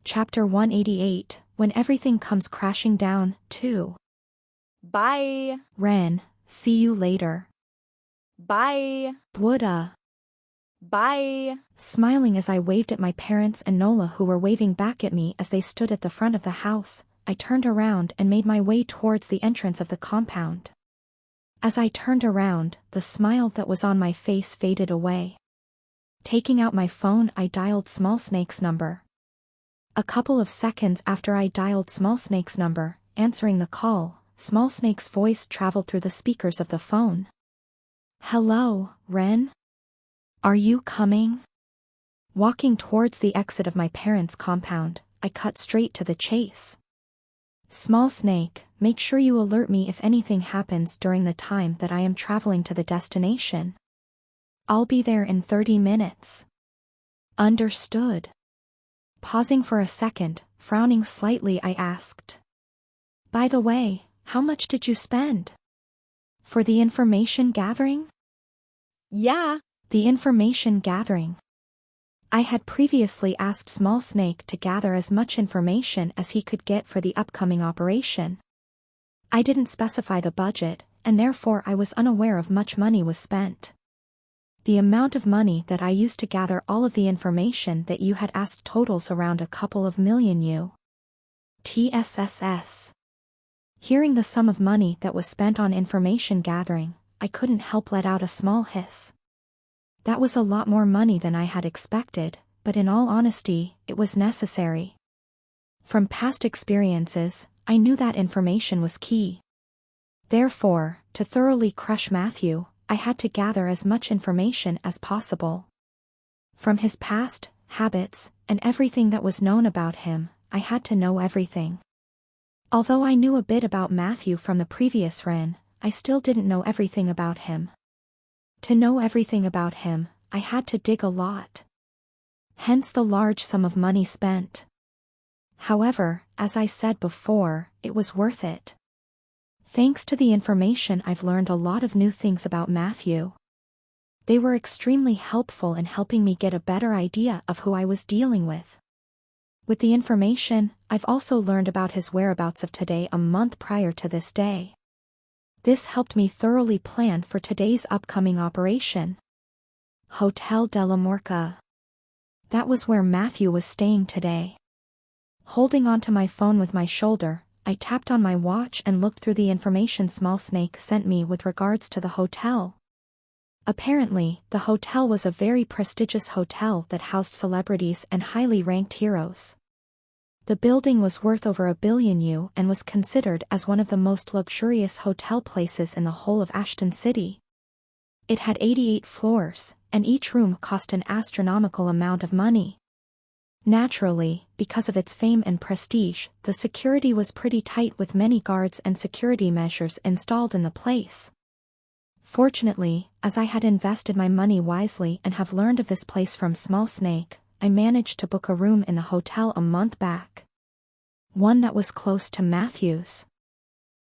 Chapter 188, When Everything Comes Crashing Down, 2. Bye. Ren, see you later. Bye. Woulda. Bye. Smiling as I waved at my parents and Nola, who were waving back at me as they stood at the front of the house, I turned around and made my way towards the entrance of the compound. As I turned around, the smile that was on my face faded away. Taking out my phone, I dialed Small Snake's number. A couple of seconds after I dialed Small Snake's number, answering the call, Small Snake's voice traveled through the speakers of the phone. "Hello, Ren? Are you coming?" Walking towards the exit of my parents' compound, I cut straight to the chase. "Small Snake, make sure you alert me if anything happens during the time that I am traveling to the destination. I'll be there in 30 minutes. Understood." Pausing for a second, frowning slightly, I asked, "By the way, how much did you spend? For the information gathering?" Yeah. The information gathering. I had previously asked Small Snake to gather as much information as he could get for the upcoming operation. I didn't specify the budget, and therefore I was unaware of much money was spent. The amount of money that I used to gather all of the information that you had asked totals around a couple of million TSSS. Hearing the sum of money that was spent on information gathering, I couldn't help let out a small hiss. That was a lot more money than I had expected, but in all honesty, it was necessary. From past experiences, I knew that information was key. Therefore, to thoroughly crush Matthew, I had to gather as much information as possible. From his past, habits, and everything that was known about him, I had to know everything. Although I knew a bit about Matthew from the previous Ren, I still didn't know everything about him. To know everything about him, I had to dig a lot. Hence the large sum of money spent. However, as I said before, it was worth it. Thanks to the information, I've learned a lot of new things about Matthew. They were extremely helpful in helping me get a better idea of who I was dealing with. With the information, I've also learned about his whereabouts of today a month prior to this day. This helped me thoroughly plan for today's upcoming operation. Hotel de la Morca. That was where Matthew was staying today. Holding onto my phone with my shoulder, I tapped on my watch and looked through the information Small Snake sent me with regards to the hotel. Apparently, the hotel was a very prestigious hotel that housed celebrities and highly ranked heroes. The building was worth over $1 billion and was considered as one of the most luxurious hotel places in the whole of Ashton City. It had 88 floors, and each room cost an astronomical amount of money. Naturally, because of its fame and prestige, the security was pretty tight with many guards and security measures installed in the place. Fortunately, as I had invested my money wisely and have learned of this place from Small Snake, I managed to book a room in the hotel a month back. One that was close to Matthew's.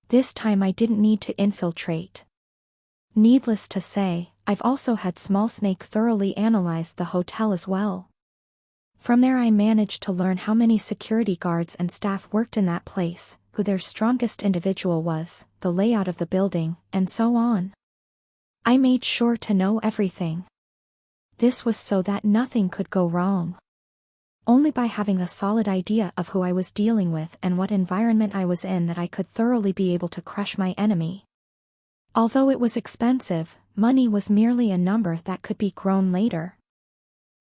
This time I didn't need to infiltrate. Needless to say, I've also had Small Snake thoroughly analyze the hotel as well. From there I managed to learn how many security guards and staff worked in that place, who their strongest individual was, the layout of the building, and so on. I made sure to know everything. This was so that nothing could go wrong. Only by having a solid idea of who I was dealing with and what environment I was in that I could thoroughly be able to crush my enemy. Although it was expensive, money was merely a number that could be grown later.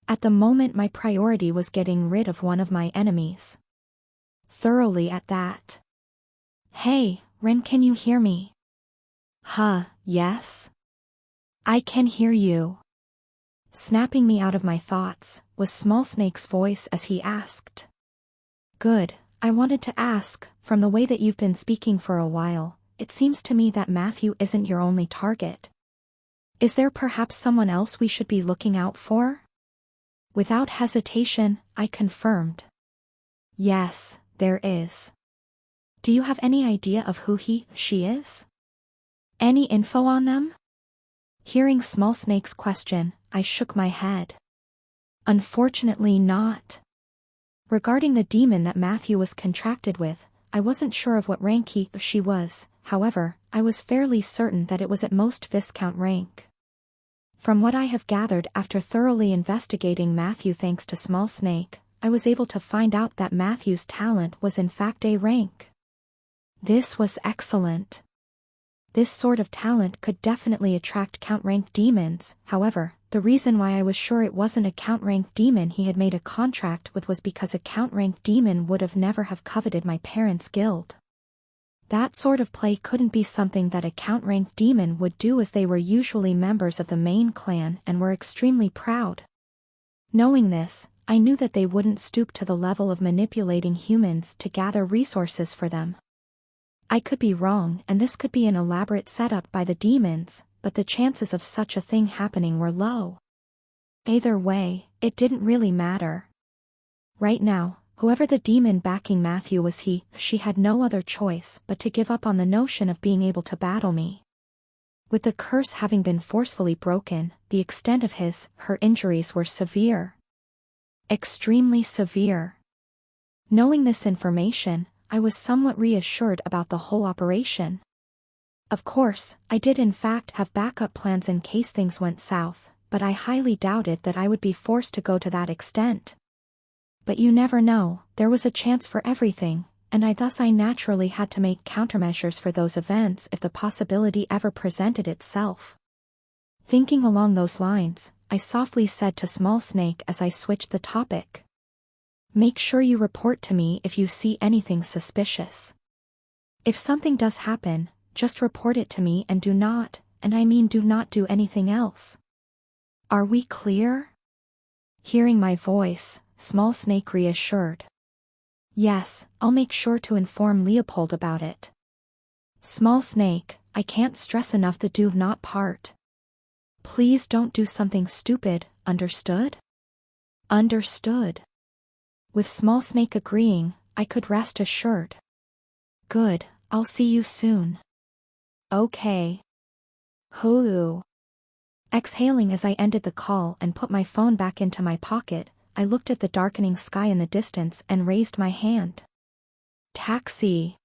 At the moment my priority was getting rid of one of my enemies. Thoroughly at that. "Hey, Ren, can you hear me?" Yes? I can hear you." Snapping me out of my thoughts, was Small Snake's voice as he asked. "Good, I wanted to ask, from the way that you've been speaking for a while, it seems to me that Matthew isn't your only target. Is there perhaps someone else we should be looking out for?" Without hesitation, I confirmed. "Yes, there is." "Do you have any idea of who she is? Any info on them?" Hearing Small Snake's question, I shook my head. "Unfortunately not. Regarding the demon that Matthew was contracted with, I wasn't sure of what rank he or she was, however, I was fairly certain that it was at most Viscount rank. From what I have gathered after thoroughly investigating Matthew thanks to Small Snake, I was able to find out that Matthew's talent was in fact A rank. This was excellent. This sort of talent could definitely attract Count rank demons, however, the reason why I was sure it wasn't a Count rank demon he had made a contract with was because a Count rank demon would have never have coveted my parents' guild. That sort of play couldn't be something that a Count rank demon would do, as they were usually members of the main clan and were extremely proud. Knowing this, I knew that they wouldn't stoop to the level of manipulating humans to gather resources for them. I could be wrong, and this could be an elaborate setup by the demons, but the chances of such a thing happening were low. Either way, it didn't really matter. Right now, whoever the demon backing Matthew was, she had no other choice but to give up on the notion of being able to battle me. With the curse having been forcefully broken, the extent of her injuries were severe. Extremely severe. Knowing this information, I was somewhat reassured about the whole operation. Of course, I did in fact have backup plans in case things went south, but I highly doubted that I would be forced to go to that extent. But you never know, there was a chance for everything, and I naturally had to make countermeasures for those events if the possibility ever presented itself. Thinking along those lines, I softly said to Small Snake as I switched the topic. Make sure you report to me if you see anything suspicious. If something does happen, just report it to me and do not do anything else. Are we clear? Hearing my voice, Small Snake reassured. Yes, I'll make sure to inform Leopold about it. Small Snake, I can't stress enough the do not part. Please don't do something stupid, understood? Understood. With Small Snake agreeing, I could rest assured. Good, I'll see you soon. Okay. Hoo. Exhaling as I ended the call and put my phone back into my pocket, I looked at the darkening sky in the distance and raised my hand. Taxi.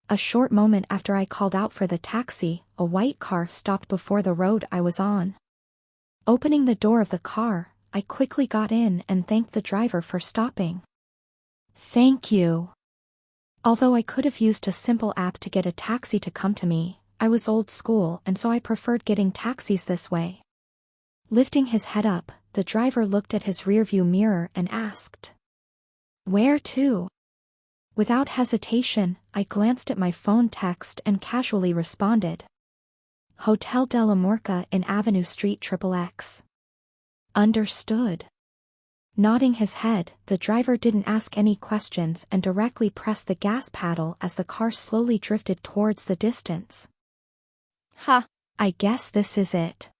A short moment after I called out for the taxi, a white car stopped before the road I was on. Opening the door of the car, I quickly got in and thanked the driver for stopping. Thank you. Although I could have used a simple app to get a taxi to come to me, I was old school and so I preferred getting taxis this way. Lifting his head up, the driver looked at his rearview mirror and asked, "Where to?" Without hesitation, I glanced at my phone text and casually responded. Hotel de la Morca in Avenue Street XXX. Understood. Nodding his head, the driver didn't ask any questions and directly pressed the gas pedal as the car slowly drifted towards the distance. Ha. I guess this is it.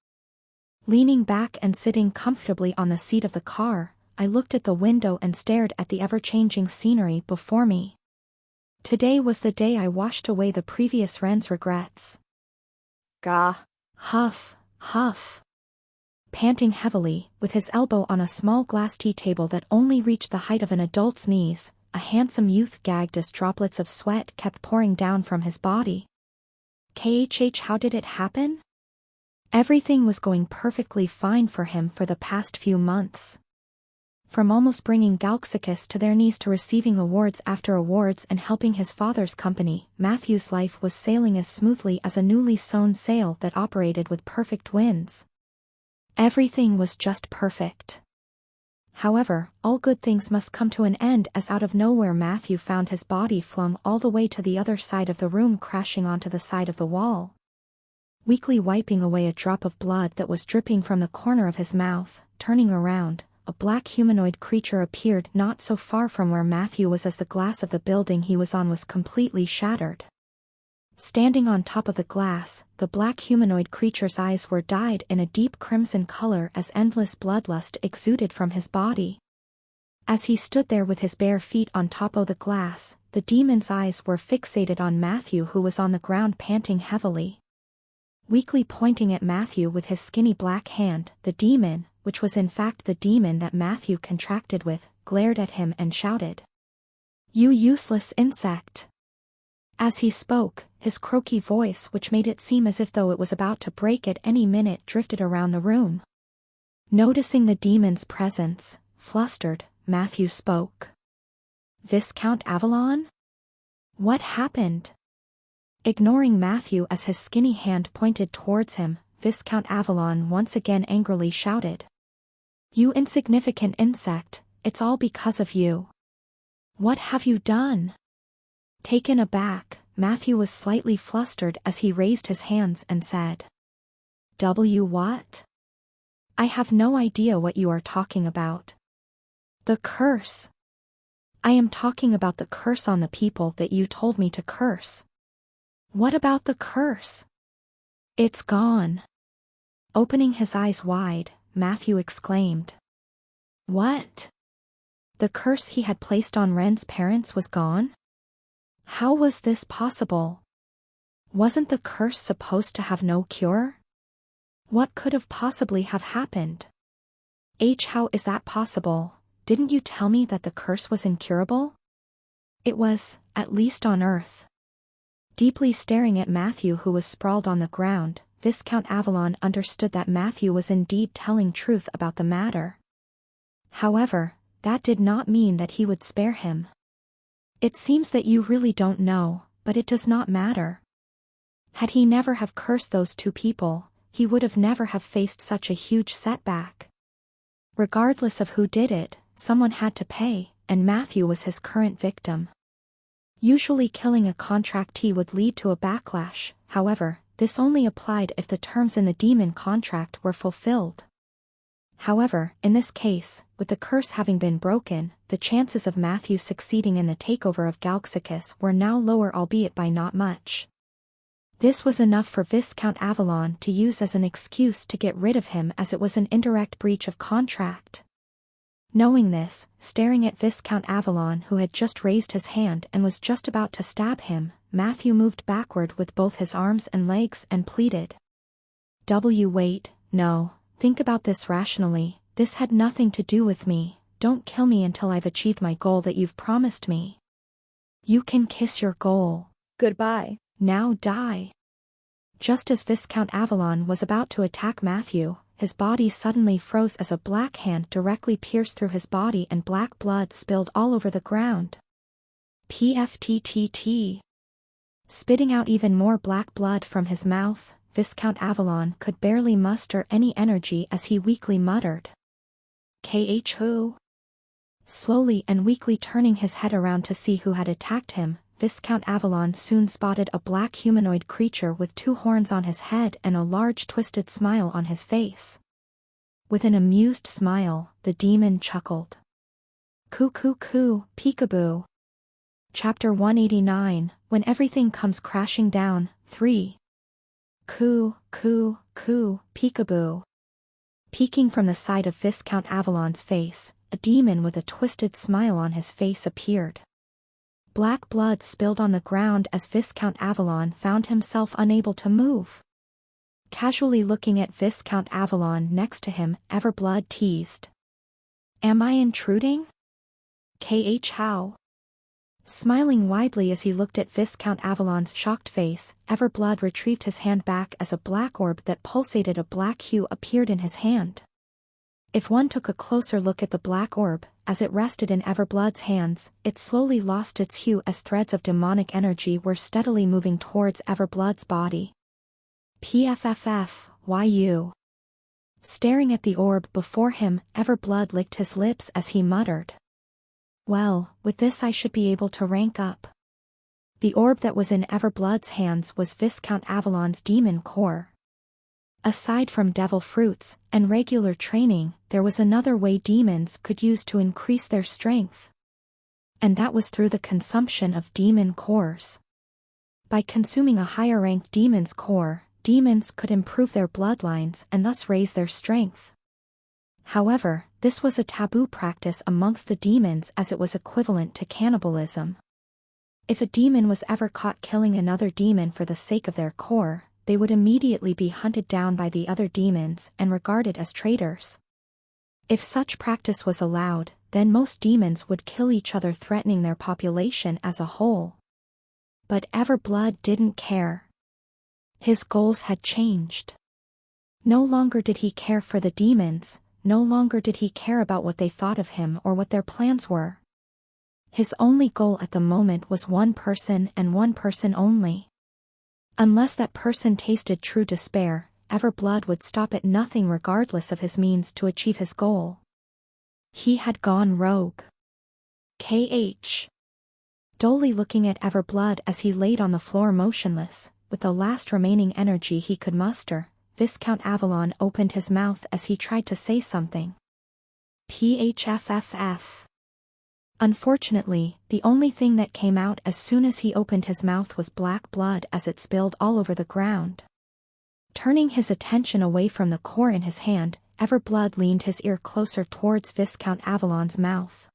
Leaning back and sitting comfortably on the seat of the car, I looked at the window and stared at the ever-changing scenery before me. Today was the day I washed away the previous Ren's regrets. Gah. Huff, huff. Panting heavily, with his elbow on a small glass tea table that only reached the height of an adult's knees, a handsome youth gagged as droplets of sweat kept pouring down from his body. How did it happen? Everything was going perfectly fine for him for the past few months. From almost bringing Galxicus to their knees to receiving awards after awards and helping his father's company, Matthew's life was sailing as smoothly as a newly sewn sail that operated with perfect winds. Everything was just perfect. However, all good things must come to an end, as out of nowhere Matthew found his body flung all the way to the other side of the room, crashing onto the side of the wall. Weakly wiping away a drop of blood that was dripping from the corner of his mouth, turning around, a black humanoid creature appeared not so far from where Matthew was as the glass of the building he was on was completely shattered. Standing on top of the glass, the black humanoid creature's eyes were dyed in a deep crimson color as endless bloodlust exuded from his body. As he stood there with his bare feet on top of the glass, the demon's eyes were fixated on Matthew, who was on the ground panting heavily. Weakly pointing at Matthew with his skinny black hand, the demon, which was in fact the demon that Matthew contracted with, glared at him and shouted. "You useless insect!" As he spoke, his croaky voice, which made it seem as if though it was about to break at any minute, drifted around the room. Noticing the demon's presence, flustered, Matthew spoke. "Viscount Avalon? What happened?" Ignoring Matthew as his skinny hand pointed towards him, Viscount Avalon once again angrily shouted. "You insignificant insect, it's all because of you. What have you done?" Taken aback, Matthew was slightly flustered as he raised his hands and said. What? I have no idea what you are talking about." "The curse. I am talking about the curse on the people that you told me to curse." "What about the curse?" "It's gone." Opening his eyes wide, Matthew exclaimed. "What? The curse he had placed on Ren's parents was gone? How was this possible? Wasn't the curse supposed to have no cure? What could have possibly have happened? How is that possible? Didn't you tell me that the curse was incurable?" "It was, at least on Earth." Deeply staring at Matthew, who was sprawled on the ground, Viscount Avalon understood that Matthew was indeed telling truth about the matter. However, that did not mean that he would spare him. "It seems that you really don't know, but it does not matter. Had he never have cursed those two people, he would have never have faced such a huge setback. Regardless of who did it, someone had to pay, and Matthew was his current victim. Usually killing a contractee would lead to a backlash, however, this only applied if the terms in the demon contract were fulfilled. However, in this case, with the curse having been broken, the chances of Matthew succeeding in the takeover of Galxicus were now lower, albeit by not much. This was enough for Viscount Avalon to use as an excuse to get rid of him, as it was an indirect breach of contract. Knowing this, staring at Viscount Avalon, who had just raised his hand and was just about to stab him, Matthew moved backward with both his arms and legs and pleaded. Wait, no, think about this rationally. This had nothing to do with me. Don't kill me until I've achieved my goal that you've promised me. You can kiss your goal. Goodbye. Now die." Just as Viscount Avalon was about to attack Matthew, his body suddenly froze as a black hand directly pierced through his body and black blood spilled all over the ground. PFTTT. Spitting out even more black blood from his mouth, Viscount Avalon could barely muster any energy as he weakly muttered. Who? Slowly and weakly turning his head around to see who had attacked him, Viscount Avalon soon spotted a black humanoid creature with two horns on his head and a large twisted smile on his face. With an amused smile, the demon chuckled. Coo, peekaboo. Chapter 189, When Everything Comes Crashing Down, 3. Coo, peekaboo. Peeking from the side of Viscount Avalon's face, a demon with a twisted smile on his face appeared. Black blood spilled on the ground as Viscount Avalon found himself unable to move. Casually looking at Viscount Avalon next to him, Everblood teased. "Am I intruding?" How? Smiling widely as he looked at Viscount Avalon's shocked face, Everblood retrieved his hand back as a black orb that pulsated a black hue appeared in his hand. If one took a closer look at the black orb, as it rested in Everblood's hands, it slowly lost its hue as threads of demonic energy were steadily moving towards Everblood's body. PFFF, Staring at the orb before him, Everblood licked his lips as he muttered. "Well, with this I should be able to rank up." The orb that was in Everblood's hands was Viscount Avalon's demon core. Aside from devil fruits and regular training, there was another way demons could use to increase their strength. And that was through the consumption of demon cores. By consuming a higher-ranked demon's core, demons could improve their bloodlines and thus raise their strength. However, this was a taboo practice amongst the demons as it was equivalent to cannibalism. If a demon was ever caught killing another demon for the sake of their core, they would immediately be hunted down by the other demons and regarded as traitors. If such practice was allowed, then most demons would kill each other, threatening their population as a whole. But Everblood didn't care. His goals had changed. No longer did he care for the demons, no longer did he care about what they thought of him or what their plans were. His only goal at the moment was one person and one person only. Unless that person tasted true despair, Everblood would stop at nothing regardless of his means to achieve his goal. He had gone rogue. KH. Dully looking at Everblood as he laid on the floor motionless, with the last remaining energy he could muster, Viscount Avalon opened his mouth as he tried to say something. PHFFF. Unfortunately, the only thing that came out as soon as he opened his mouth was black blood as it spilled all over the ground. Turning his attention away from the core in his hand, Everblood leaned his ear closer towards Viscount Avalon's mouth.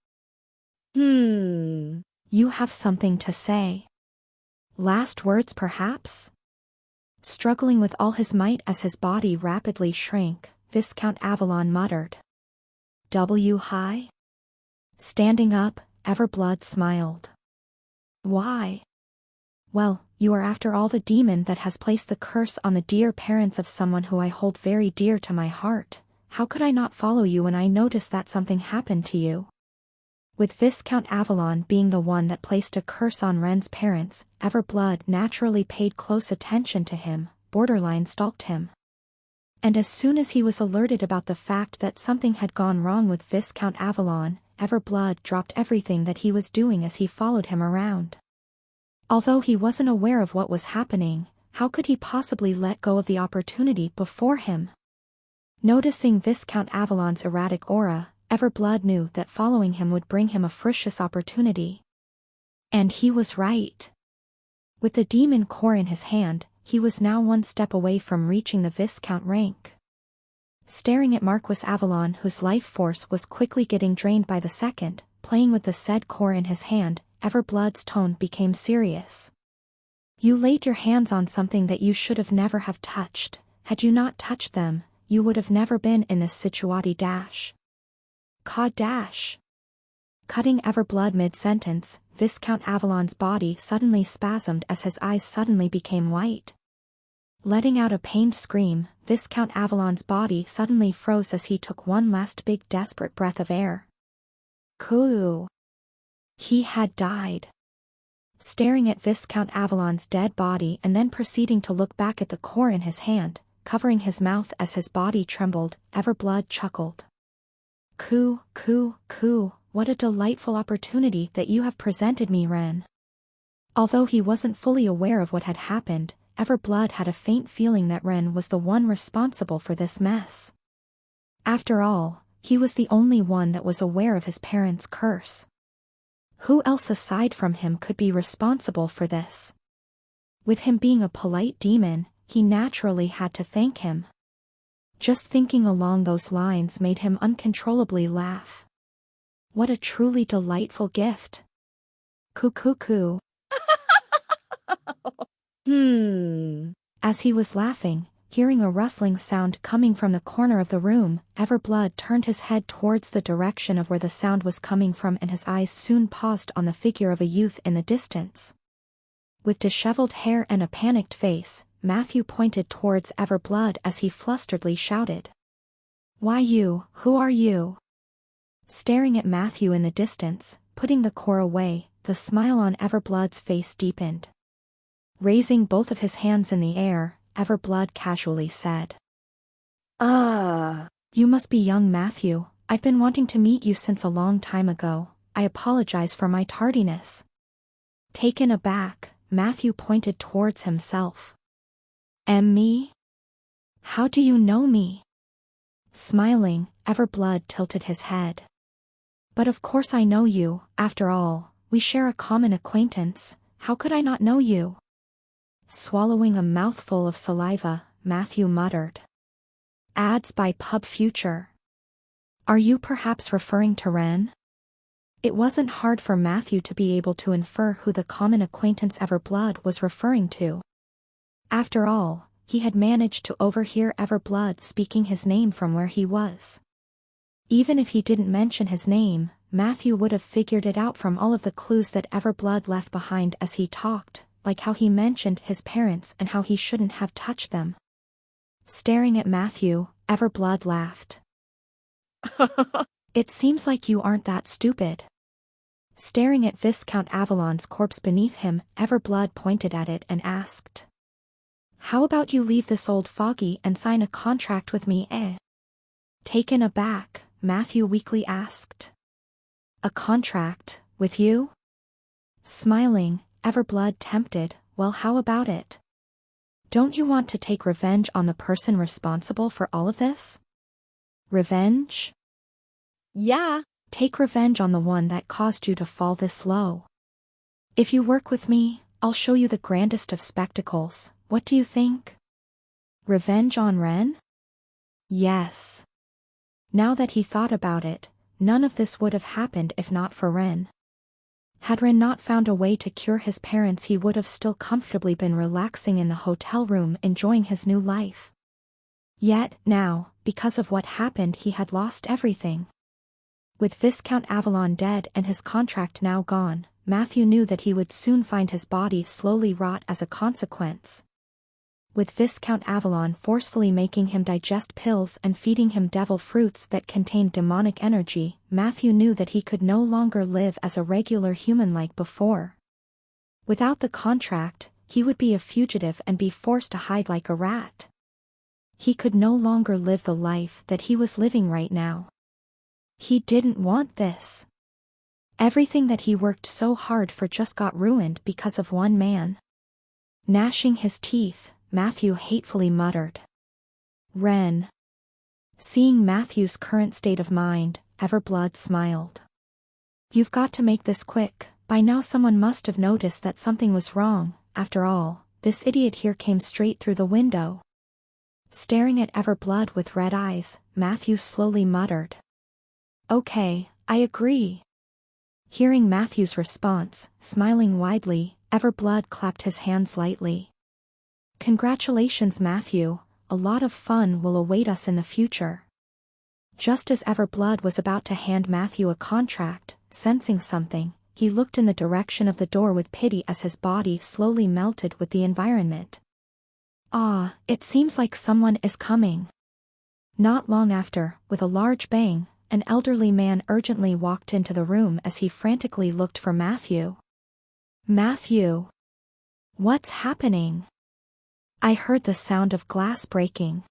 You have something to say. Last words perhaps? Struggling with all his might as his body rapidly shrank, Viscount Avalon muttered. Hi? Standing up, Everblood smiled. Why? Well, you are after all the demon that has placed the curse on the dear parents of someone who I hold very dear to my heart. How could I not follow you when I noticed that something happened to you? With Viscount Avalon being the one that placed a curse on Ren's parents, Everblood naturally paid close attention to him, borderline stalked him. And as soon as he was alerted about the fact that something had gone wrong with Viscount Avalon, Everblood dropped everything that he was doing as he followed him around. Although he wasn't aware of what was happening, how could he possibly let go of the opportunity before him? Noticing Viscount Avalon's erratic aura, Everblood knew that following him would bring him a precious opportunity. And he was right. With the demon core in his hand, he was now one step away from reaching the Viscount rank. Staring at Marquis Avalon, whose life force was quickly getting drained by the second, playing with the said core in his hand, Everblood's tone became serious. You laid your hands on something that you should have never have touched. Had you not touched them, you would have never been in this situati dash. Cod dash. Cutting Everblood mid-sentence, Viscount Avalon's body suddenly spasmed as his eyes suddenly became white. Letting out a pained scream, Viscount Avalon's body suddenly froze as he took one last big desperate breath of air. Coo. He had died. Staring at Viscount Avalon's dead body and then proceeding to look back at the core in his hand, covering his mouth as his body trembled, Everblood chuckled. Coo, what a delightful opportunity that you have presented me, Ren. Although he wasn't fully aware of what had happened, Everblood had a faint feeling that Ren was the one responsible for this mess. After all, he was the only one that was aware of his parents' curse. Who else aside from him could be responsible for this? With him being a polite demon, he naturally had to thank him. Just thinking along those lines made him uncontrollably laugh. What a truly delightful gift. Coo. As he was laughing, hearing a rustling sound coming from the corner of the room, Everblood turned his head towards the direction of where the sound was coming from, and his eyes soon paused on the figure of a youth in the distance. With disheveled hair and a panicked face, Matthew pointed towards Everblood as he flusteredly shouted. Why you, who are you? Staring at Matthew in the distance, putting the core away, the smile on Everblood's face deepened. Raising both of his hands in the air, Everblood casually said. You must be young Matthew. I've been wanting to meet you since a long time ago. I apologize for my tardiness. Taken aback, Matthew pointed towards himself. Me? How do you know me? Smiling, Everblood tilted his head. But of course I know you, after all, we share a common acquaintance. How could I not know you? Swallowing a mouthful of saliva, Matthew muttered. Ads by Pub Future. Are you perhaps referring to Ren? It wasn't hard for Matthew to be able to infer who the common acquaintance Everblood was referring to. After all, he had managed to overhear Everblood speaking his name from where he was. Even if he didn't mention his name, Matthew would have figured it out from all of the clues that Everblood left behind as he talked, like how he mentioned his parents and how he shouldn't have touched them. Staring at Matthew, Everblood laughed. It seems like you aren't that stupid. Staring at Viscount Avalon's corpse beneath him, Everblood pointed at it and asked. How about you leave this old fogey and sign a contract with me, eh? Taken aback, Matthew weakly asked. A contract, with you? Smiling, Everblood tempted, well, how about it? Don't you want to take revenge on the person responsible for all of this? Revenge? Yeah. Take revenge on the one that caused you to fall this low. If you work with me, I'll show you the grandest of spectacles, what do you think? Revenge on Ren? Yes. Now that he thought about it, none of this would have happened if not for Ren. Had Ren not found a way to cure his parents, he would have still comfortably been relaxing in the hotel room enjoying his new life. Yet, now, because of what happened, he had lost everything. With Viscount Avalon dead and his contract now gone, Matthew knew that he would soon find his body slowly rot as a consequence. With Viscount Avalon forcefully making him digest pills and feeding him devil fruits that contained demonic energy, Matthew knew that he could no longer live as a regular human like before. Without the contract, he would be a fugitive and be forced to hide like a rat. He could no longer live the life that he was living right now. He didn't want this. Everything that he worked so hard for just got ruined because of one man. Gnashing his teeth, Matthew hatefully muttered. Ren. Seeing Matthew's current state of mind, Everblood smiled. You've got to make this quick, by now someone must have noticed that something was wrong, after all, this idiot here came straight through the window. Staring at Everblood with red eyes, Matthew slowly muttered. Okay, I agree. Hearing Matthew's response, smiling widely, Everblood clapped his hands lightly. Congratulations, Matthew, a lot of fun will await us in the future. Just as Everblood was about to hand Matthew a contract, sensing something, he looked in the direction of the door with pity as his body slowly melted with the environment. Ah, it seems like someone is coming. Not long after, with a large bang, an elderly man urgently walked into the room as he frantically looked for Matthew. Matthew! What's happening? I heard the sound of glass breaking.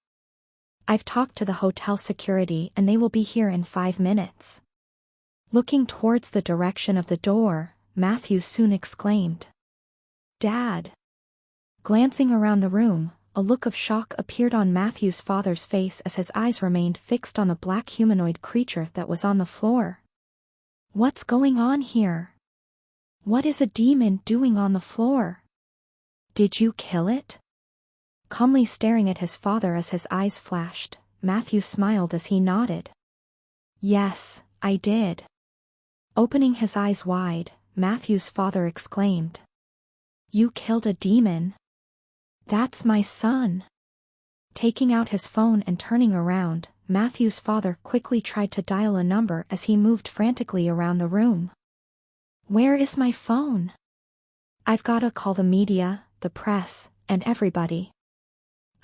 I've talked to the hotel security and they will be here in 5 minutes. Looking towards the direction of the door, Matthew soon exclaimed. Dad! Glancing around the room, a look of shock appeared on Matthew's father's face as his eyes remained fixed on the black humanoid creature that was on the floor. What's going on here? What is a demon doing on the floor? Did you kill it? Calmly staring at his father as his eyes flashed, Matthew smiled as he nodded. Yes, I did. Opening his eyes wide, Matthew's father exclaimed. You killed a demon? That's my son. Taking out his phone and turning around, Matthew's father quickly tried to dial a number as he moved frantically around the room. Where is my phone? I've gotta call the media, the press, and everybody.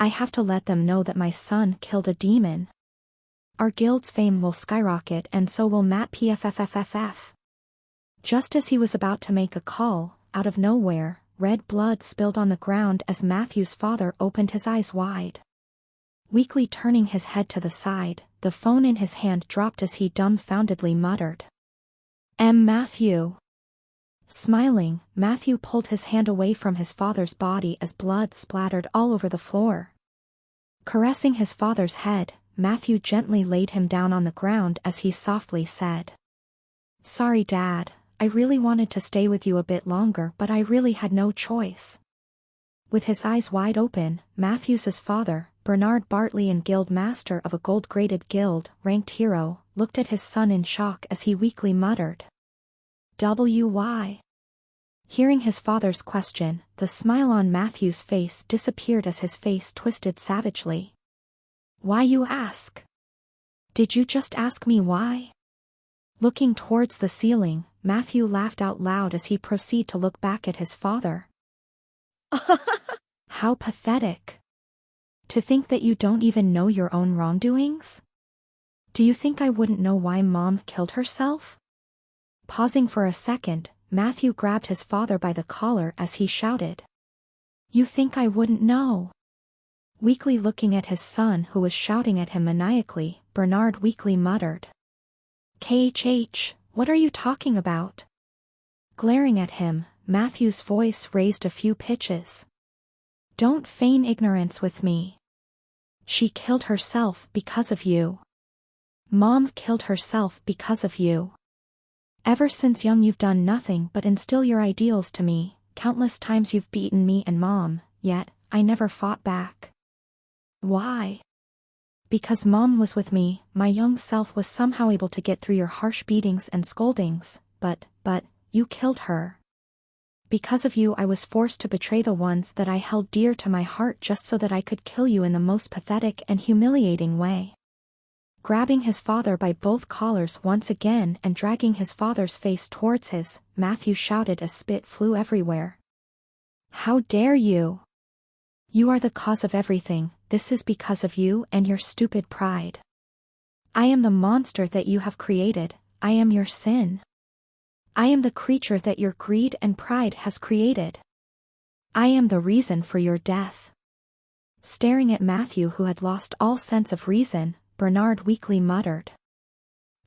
I have to let them know that my son killed a demon. Our guild's fame will skyrocket and so will Matt PFFFFF. Just as he was about to make a call, out of nowhere, red blood spilled on the ground as Matthew's father opened his eyes wide. Weakly turning his head to the side, the phone in his hand dropped as he dumbfoundedly muttered. Matthew. Smiling, Matthew pulled his hand away from his father's body as blood splattered all over the floor. Caressing his father's head, Matthew gently laid him down on the ground as he softly said. Sorry, Dad. I really wanted to stay with you a bit longer but I really had no choice. With his eyes wide open, Matthew's father, Bernard Bartley and guild master of a gold-graded guild, ranked hero, looked at his son in shock as he weakly muttered. Why? Hearing his father's question, the smile on Matthew's face disappeared as his face twisted savagely. Why, you ask? Did you just ask me why? Looking towards the ceiling, Matthew laughed out loud as he proceeded to look back at his father. How pathetic. To think that you don't even know your own wrongdoings? Do you think I wouldn't know why Mom killed herself? Pausing for a second, Matthew grabbed his father by the collar as he shouted. You think I wouldn't know? Weakly looking at his son who was shouting at him maniacally, Bernard weakly muttered. KHH, what are you talking about? Glaring at him, Matthew's voice raised a few pitches. Don't feign ignorance with me. She killed herself because of you. Mom killed herself because of you. Ever since young you've done nothing but instill your ideals to me, countless times you've beaten me and Mom, yet, I never fought back. Why? Because Mom was with me, my young self was somehow able to get through your harsh beatings and scoldings, but, you killed her. Because of you I was forced to betray the ones that I held dear to my heart just so that I could kill you in the most pathetic and humiliating way. Grabbing his father by both collars once again and dragging his father's face towards his, Matthew shouted as spit flew everywhere. How dare you? You are the cause of everything, this is because of you and your stupid pride. I am the monster that you have created, I am your sin. I am the creature that your greed and pride has created. I am the reason for your death. Staring at Matthew who had lost all sense of reason, Bernard weakly muttered.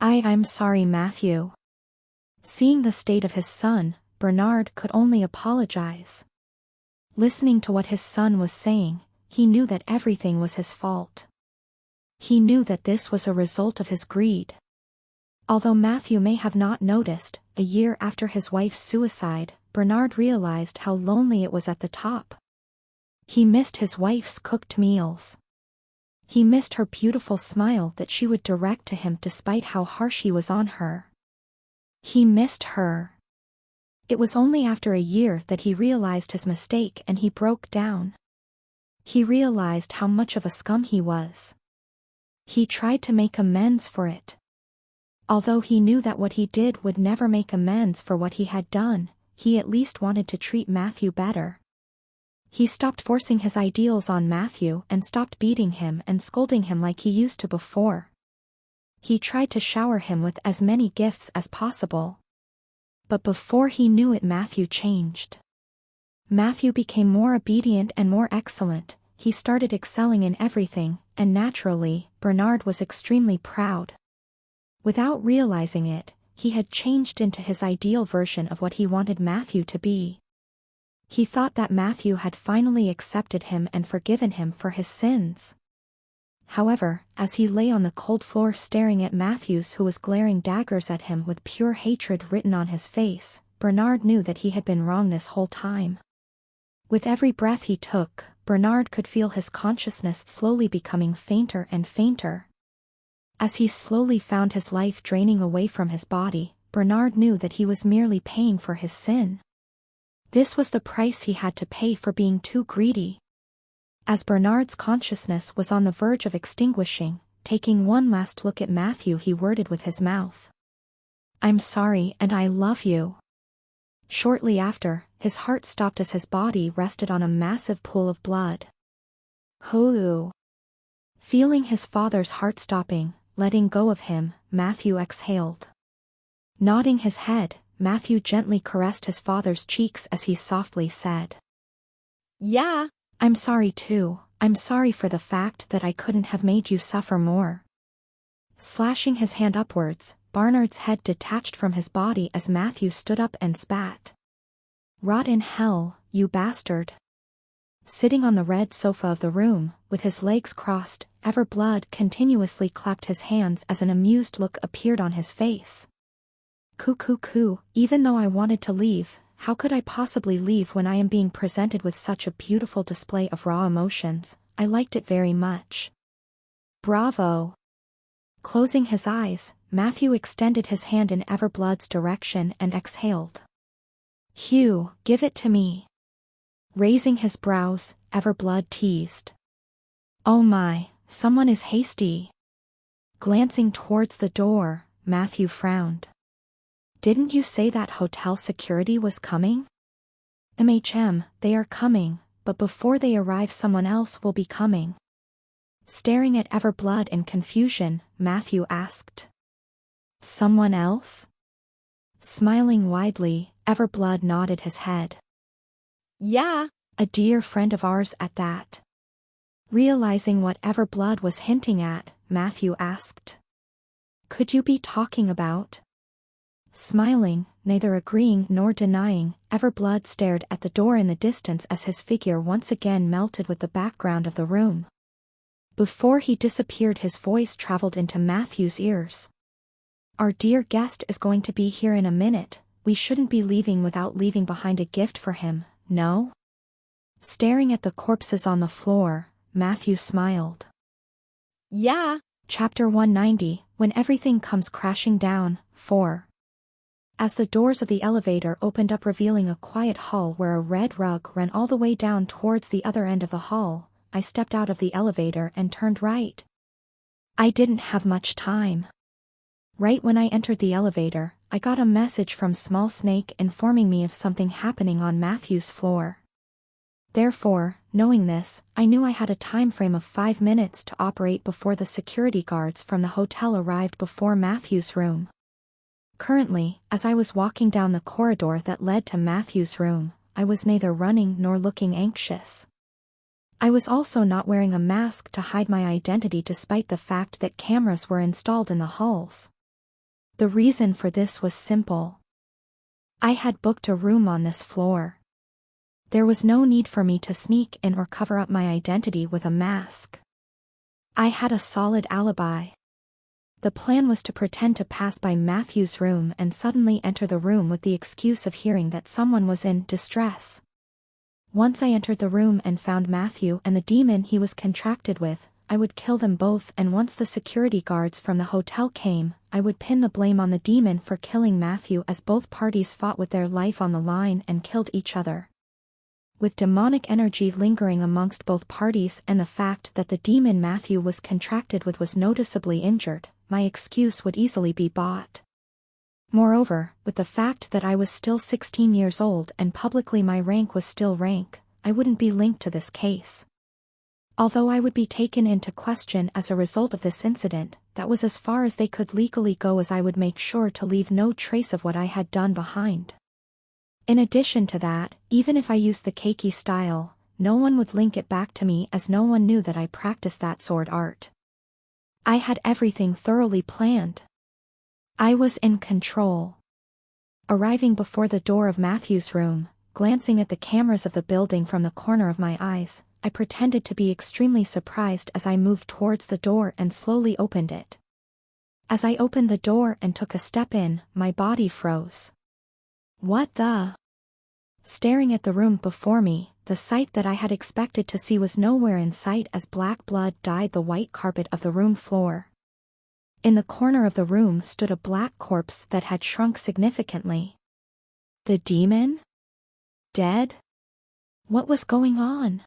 I'm sorry, Matthew. Seeing the state of his son, Bernard could only apologize. Listening to what his son was saying, he knew that everything was his fault. He knew that this was a result of his greed. Although Matthew may have not noticed, a year after his wife's suicide, Bernard realized how lonely it was at the top. He missed his wife's cooked meals. He missed her beautiful smile that she would direct to him despite how harsh he was on her. He missed her. It was only after a year that he realized his mistake and he broke down. He realized how much of a scum he was. He tried to make amends for it. Although he knew that what he did would never make amends for what he had done, he at least wanted to treat Matthew better. He stopped forcing his ideals on Matthew and stopped beating him and scolding him like he used to before. He tried to shower him with as many gifts as possible. But before he knew it, Matthew changed. Matthew became more obedient and more excellent, he started excelling in everything, and naturally, Bernard was extremely proud. Without realizing it, he had changed into his ideal version of what he wanted Matthew to be. He thought that Matthew had finally accepted him and forgiven him for his sins. However, as he lay on the cold floor staring at Matthews who was glaring daggers at him with pure hatred written on his face, Bernard knew that he had been wrong this whole time. With every breath he took, Bernard could feel his consciousness slowly becoming fainter and fainter. As he slowly found his life draining away from his body, Bernard knew that he was merely paying for his sin. This was the price he had to pay for being too greedy. As Bernard's consciousness was on the verge of extinguishing, taking one last look at Matthew, he worded with his mouth. I'm sorry and I love you. Shortly after, his heart stopped as his body rested on a massive pool of blood. Hoo! Feeling his father's heart stopping, letting go of him, Matthew exhaled. Nodding his head, Matthew gently caressed his father's cheeks as he softly said. Yeah. I'm sorry too, I'm sorry for the fact that I couldn't have made you suffer more. Slashing his hand upwards, Bernard's head detached from his body as Matthew stood up and spat. Rot in hell, you bastard. Sitting on the red sofa of the room, with his legs crossed, Everblood continuously clapped his hands as an amused look appeared on his face. Coo, even though I wanted to leave, how could I possibly leave when I am being presented with such a beautiful display of raw emotions? I liked it very much. Bravo. Closing his eyes, Matthew extended his hand in Everblood's direction and exhaled. Hugh, give it to me. Raising his brows, Everblood teased. Oh my, someone is hasty. Glancing towards the door, Matthew frowned. Didn't you say that hotel security was coming? They are coming, but before they arrive someone else will be coming. Staring at Everblood in confusion, Matthew asked. Someone else? Smiling widely, Everblood nodded his head. Yeah. A dear friend of ours at that. Realizing what Everblood was hinting at, Matthew asked. Could you be talking about? Smiling, neither agreeing nor denying, Everblood stared at the door in the distance as his figure once again melted with the background of the room. Before he disappeared, his voice traveled into Matthew's ears. Our dear guest is going to be here in a minute. We shouldn't be leaving without leaving behind a gift for him, no? Staring at the corpses on the floor, Matthew smiled. Yeah. Chapter 190, When Everything Comes Crashing Down, 4. As the doors of the elevator opened up revealing a quiet hall where a red rug ran all the way down towards the other end of the hall, I stepped out of the elevator and turned right. I didn't have much time. Right when I entered the elevator, I got a message from Small Snake informing me of something happening on Matthew's floor. Therefore, knowing this, I knew I had a time frame of 5 minutes to operate before the security guards from the hotel arrived before Matthew's room. Currently, as I was walking down the corridor that led to Matthew's room, I was neither running nor looking anxious. I was also not wearing a mask to hide my identity despite the fact that cameras were installed in the halls. The reason for this was simple. I had booked a room on this floor. There was no need for me to sneak in or cover up my identity with a mask. I had a solid alibi. The plan was to pretend to pass by Matthew's room and suddenly enter the room with the excuse of hearing that someone was in distress. Once I entered the room and found Matthew and the demon he was contracted with, I would kill them both, and once the security guards from the hotel came, I would pin the blame on the demon for killing Matthew as both parties fought with their life on the line and killed each other. With demonic energy lingering amongst both parties and the fact that the demon Matthew was contracted with was noticeably injured, my excuse would easily be bought. Moreover, with the fact that I was still 16 years old and publicly my rank was still rank, I wouldn't be linked to this case. Although I would be taken into question as a result of this incident, that was as far as they could legally go, as I would make sure to leave no trace of what I had done behind. In addition to that, even if I used the keiki style, no one would link it back to me as no one knew that I practiced that sword art. I had everything thoroughly planned. I was in control. Arriving before the door of Matthew's room, glancing at the cameras of the building from the corner of my eyes, I pretended to be extremely surprised as I moved towards the door and slowly opened it. As I opened the door and took a step in, my body froze. What the? Staring at the room before me, the sight that I had expected to see was nowhere in sight as black blood dyed the white carpet of the room floor. In the corner of the room stood a black corpse that had shrunk significantly. The demon? Dead? What was going on?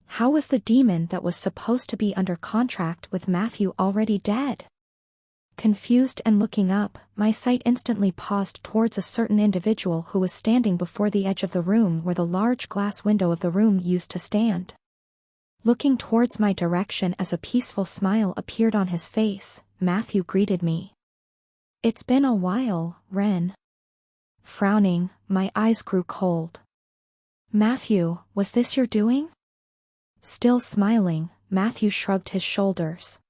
How was the demon that was supposed to be under contract with Matthew already dead? Confused and looking up, my sight instantly paused towards a certain individual who was standing before the edge of the room where the large glass window of the room used to stand. Looking towards my direction as a peaceful smile appeared on his face, Matthew greeted me. It's been a while, Ren. Frowning, my eyes grew cold. Matthew, was this your doing? Still smiling, Matthew shrugged his shoulders.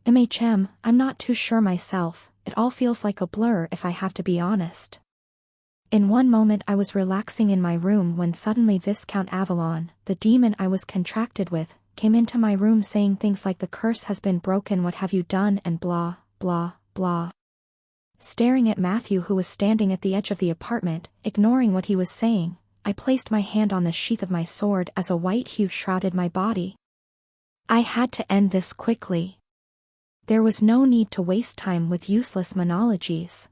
I'm not too sure myself, it all feels like a blur if I have to be honest. In one moment I was relaxing in my room when suddenly Viscount Avalon, the demon I was contracted with, came into my room saying things like the curse has been broken, what have you done, and blah, blah, blah. Staring at Matthew, who was standing at the edge of the apartment, ignoring what he was saying, I placed my hand on the sheath of my sword as a white hue shrouded my body. I had to end this quickly. There was no need to waste time with useless monologies.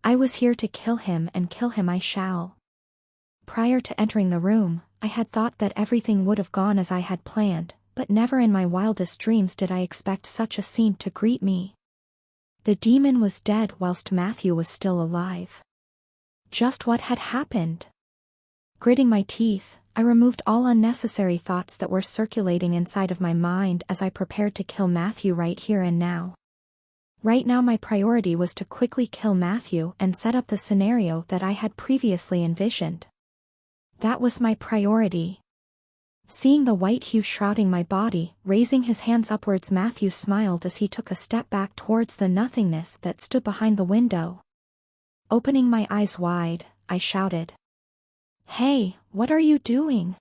I was here to kill him, and kill him I shall. Prior to entering the room, I had thought that everything would have gone as I had planned, but never in my wildest dreams did I expect such a scene to greet me. The demon was dead whilst Matthew was still alive. Just what had happened? Gritting my teeth, I removed all unnecessary thoughts that were circulating inside of my mind as I prepared to kill Matthew right here and now. Right now my priority was to quickly kill Matthew and set up the scenario that I had previously envisioned. That was my priority. Seeing the white hue shrouding my body, raising his hands upwards, Matthew smiled as he took a step back towards the nothingness that stood behind the window. Opening my eyes wide, I shouted, "Hey, what are you doing?"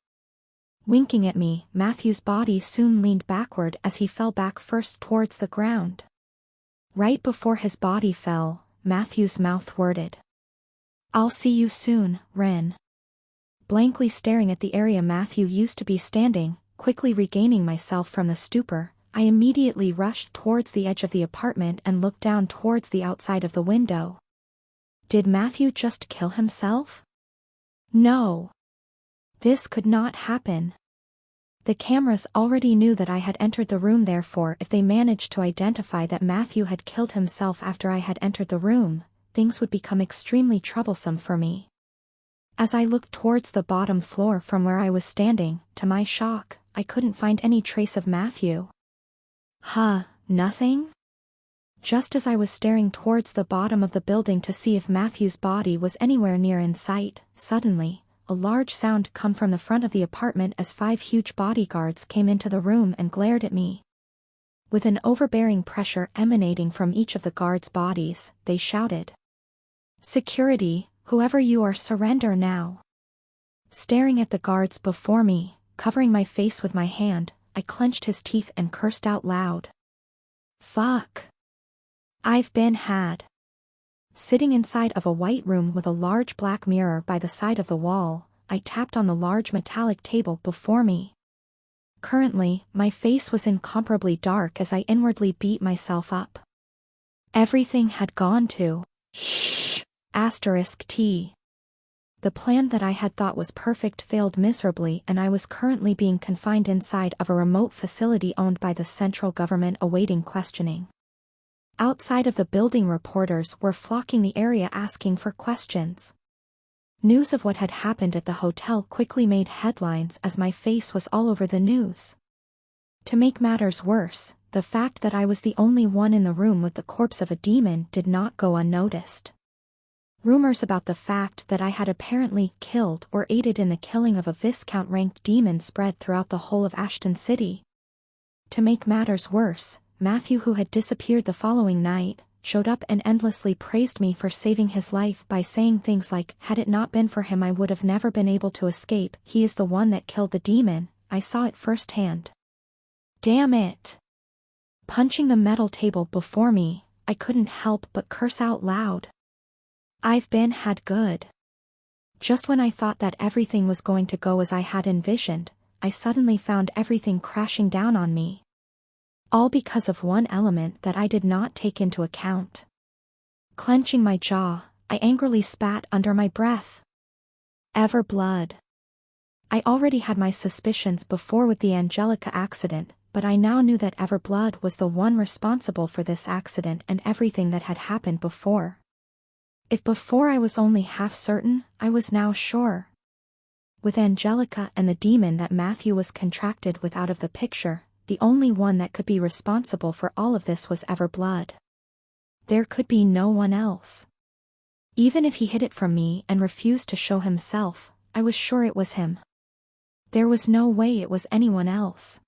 Winking at me, Matthew's body soon leaned backward as he fell back first towards the ground. Right before his body fell, Matthew's mouth worded, "I'll see you soon, Ren." Blankly staring at the area Matthew used to be standing, quickly regaining myself from the stupor, I immediately rushed towards the edge of the apartment and looked down towards the outside of the window. Did Matthew just kill himself? No. This could not happen. The cameras already knew that I had entered the room, therefore if they managed to identify that Matthew had killed himself after I had entered the room, things would become extremely troublesome for me. As I looked towards the bottom floor from where I was standing, to my shock, I couldn't find any trace of Matthew. Nothing? Just as I was staring towards the bottom of the building to see if Matthew's body was anywhere near in sight, suddenly, a large sound came from the front of the apartment as 5 huge bodyguards came into the room and glared at me. With an overbearing pressure emanating from each of the guards' bodies, they shouted, "Security, whoever you are, surrender now." Staring at the guards before me, covering my face with my hand, I clenched his teeth and cursed out loud. Fuck. I've been had. Sitting inside of a white room with a large black mirror by the side of the wall, I tapped on the large metallic table before me. Currently, my face was incomparably dark as I inwardly beat myself up. Everything had gone to *T. The plan that I had thought was perfect failed miserably, and I was currently being confined inside of a remote facility owned by the central government awaiting questioning. Outside of the building, reporters were flocking the area asking for questions. News of what had happened at the hotel quickly made headlines as my face was all over the news. To make matters worse, the fact that I was the only one in the room with the corpse of a demon did not go unnoticed. Rumors about the fact that I had apparently killed or aided in the killing of a Viscount-ranked demon spread throughout the whole of Ashton City. To make matters worse, Matthew, who had disappeared the following night, showed up and endlessly praised me for saving his life by saying things like, "Had it not been for him I would have never been able to escape. He is the one that killed the demon. I saw it firsthand." Damn it. Punching the metal table before me, I couldn't help but curse out loud. I've been had good. Just when I thought that everything was going to go as I had envisioned, I suddenly found everything crashing down on me. All because of one element that I did not take into account. Clenching my jaw, I angrily spat under my breath. Ever blood. I already had my suspicions before with the Angelica accident, but I now knew that Everblood was the one responsible for this accident and everything that had happened before. If before I was only half certain, I was now sure. With Angelica and the demon that Matthew was contracted with out of the picture, the only one that could be responsible for all of this was Everblood. There could be no one else. Even if he hid it from me and refused to show himself, I was sure it was him. There was no way it was anyone else.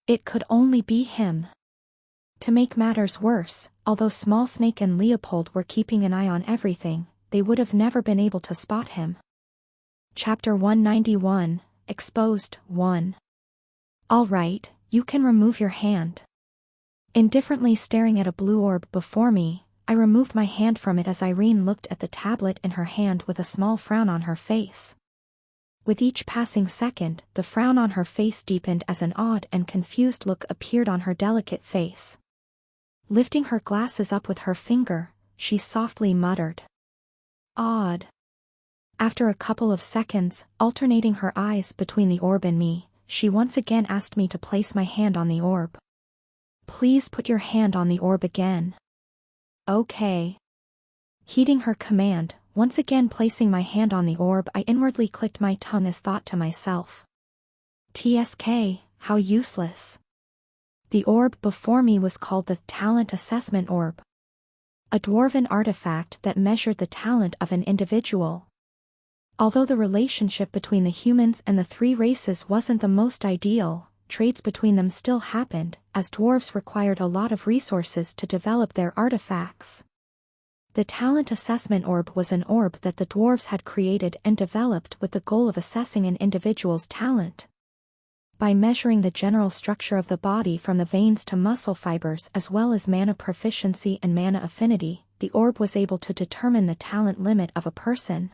It could only be him. To make matters worse, although Small Snake and Leopold were keeping an eye on everything, they would have never been able to spot him. Chapter 191, Exposed 1. All right, you can remove your hand. Indifferently staring at a blue orb before me, I removed my hand from it as Irene looked at the tablet in her hand with a small frown on her face. With each passing second, the frown on her face deepened as an odd and confused look appeared on her delicate face. Lifting her glasses up with her finger, she softly muttered, "Odd." After a couple of seconds, alternating her eyes between the orb and me, she once again asked me to place my hand on the orb. "Please put your hand on the orb again." Okay. Heeding her command, once again placing my hand on the orb, I inwardly clicked my tongue as thought to myself. TSK, how useless. The orb before me was called the Talent Assessment Orb. A dwarven artifact that measured the talent of an individual. Although the relationship between the humans and the three races wasn't the most ideal, trades between them still happened, as dwarves required a lot of resources to develop their artifacts. The Talent Assessment Orb was an orb that the dwarves had created and developed with the goal of assessing an individual's talent. By measuring the general structure of the body from the veins to muscle fibers as well as mana proficiency and mana affinity, the orb was able to determine the talent limit of a person.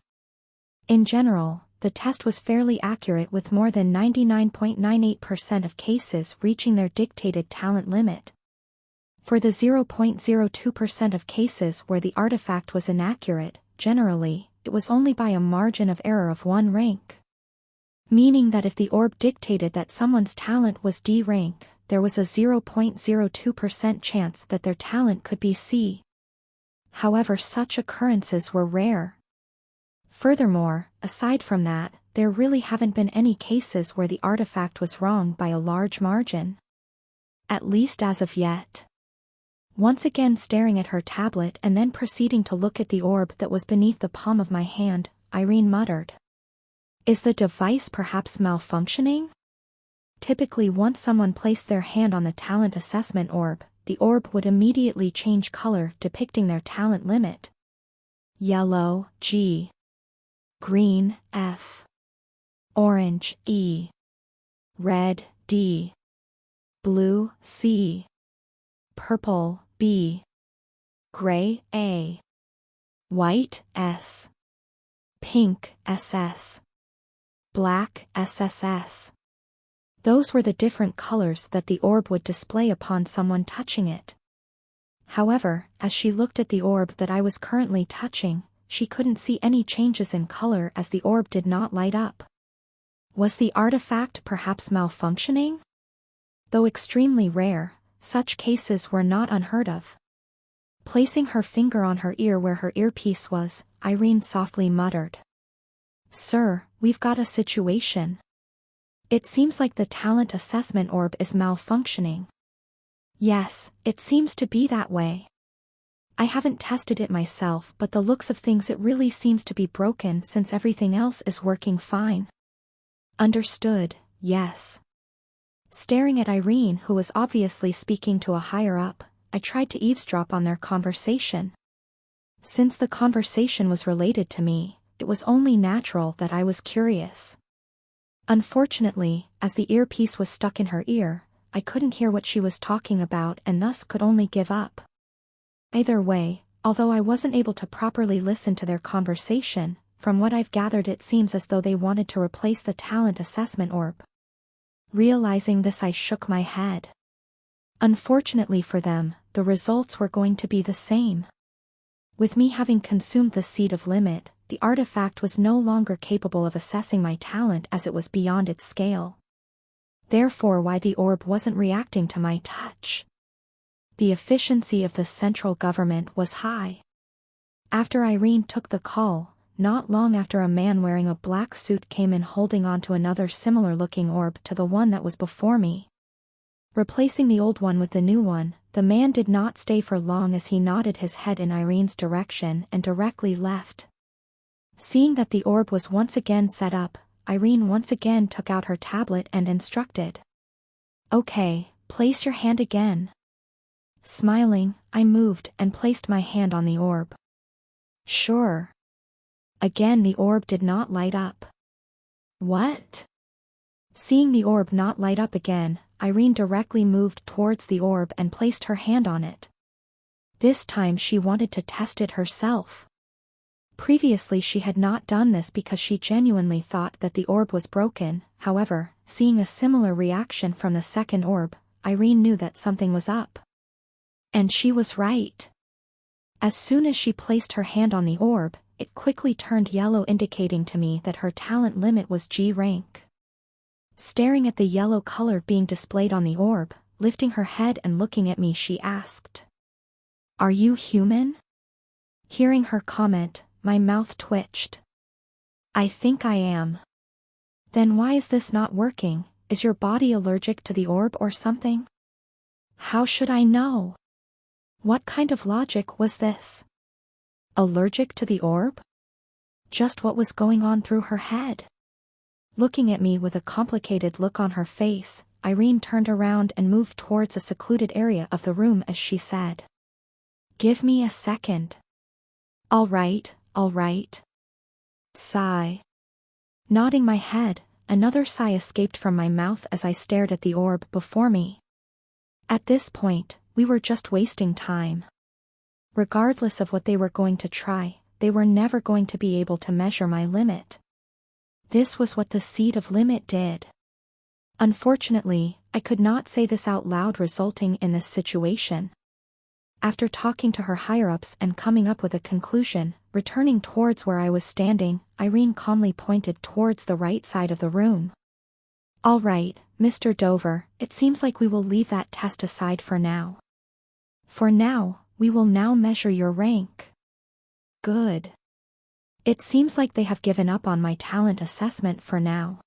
In general, the test was fairly accurate with more than 99.98% of cases reaching their dictated talent limit. For the 0.02% of cases where the artifact was inaccurate, generally, it was only by a margin of error of 1 rank. Meaning that if the orb dictated that someone's talent was D rank, there was a 0.02% chance that their talent could be C. However, such occurrences were rare. Furthermore, aside from that, there really haven't been any cases where the artifact was wrong by a large margin. At least as of yet. Once again staring at her tablet and then proceeding to look at the orb that was beneath the palm of my hand, Irene muttered. Is the device perhaps malfunctioning? Typically, once someone placed their hand on the talent assessment orb, the orb would immediately change color depicting their talent limit. Yellow, G. Green, F. Orange, E. Red, D. Blue, C. Purple, B. Gray, A. White, S. Pink, SS. Black, SSS. Those were the different colors that the orb would display upon someone touching it. However, as she looked at the orb that I was currently touching, she couldn't see any changes in color as the orb did not light up. Was the artifact perhaps malfunctioning? Though extremely rare, such cases were not unheard of. Placing her finger on her ear where her earpiece was, Irene softly muttered. Sir, we've got a situation. It seems like the talent assessment orb is malfunctioning. Yes, it seems to be that way. I haven't tested it myself, but the looks of things it really seems to be broken since everything else is working fine. Understood, yes. Staring at Irene, who was obviously speaking to a higher-up, I tried to eavesdrop on their conversation. Since the conversation was related to me, it was only natural that I was curious. Unfortunately, as the earpiece was stuck in her ear, I couldn't hear what she was talking about and thus could only give up. Either way, although I wasn't able to properly listen to their conversation, from what I've gathered it seems as though they wanted to replace the talent assessment orb. Realizing this, I shook my head. Unfortunately for them, the results were going to be the same. With me having consumed the seed of limit, the artifact was no longer capable of assessing my talent as it was beyond its scale. Therefore, why the orb wasn't reacting to my touch. The efficiency of the central government was high. After Irene took the call, not long after, a man wearing a black suit came in holding onto another similar-looking orb to the one that was before me. Replacing the old one with the new one, the man did not stay for long as he nodded his head in Irene's direction and directly left. Seeing that the orb was once again set up, Irene once again took out her tablet and instructed. Okay, place your hand again. Smiling, I moved and placed my hand on the orb. Sure. Again the orb did not light up. What? Seeing the orb not light up again, Irene directly moved towards the orb and placed her hand on it. This time she wanted to test it herself. Previously she had not done this because she genuinely thought that the orb was broken. However, seeing a similar reaction from the second orb, Irene knew that something was up. And she was right. As soon as she placed her hand on the orb, it quickly turned yellow, indicating to me that her talent limit was G rank. Staring at the yellow color being displayed on the orb, lifting her head and looking at me, she asked, Are you human? Hearing her comment, my mouth twitched. I think I am. Then why is this not working? Is your body allergic to the orb or something? How should I know? What kind of logic was this? Allergic to the orb? Just what was going on through her head? Looking at me with a complicated look on her face, Irene turned around and moved towards a secluded area of the room as she said, "Give me a second." All right. Sigh. Nodding my head, another sigh escaped from my mouth as I stared at the orb before me. At this point, we were just wasting time. Regardless of what they were going to try, they were never going to be able to measure my limit. This was what the seed of limit did. Unfortunately, I could not say this out loud, resulting in this situation. After talking to her higher-ups and coming up with a conclusion, returning towards where I was standing, Irene calmly pointed towards the right side of the room. All right, Mr. Dover, it seems like we will leave that test aside for now. For now, we will now measure your rank. Good. It seems like they have given up on my talent assessment for now.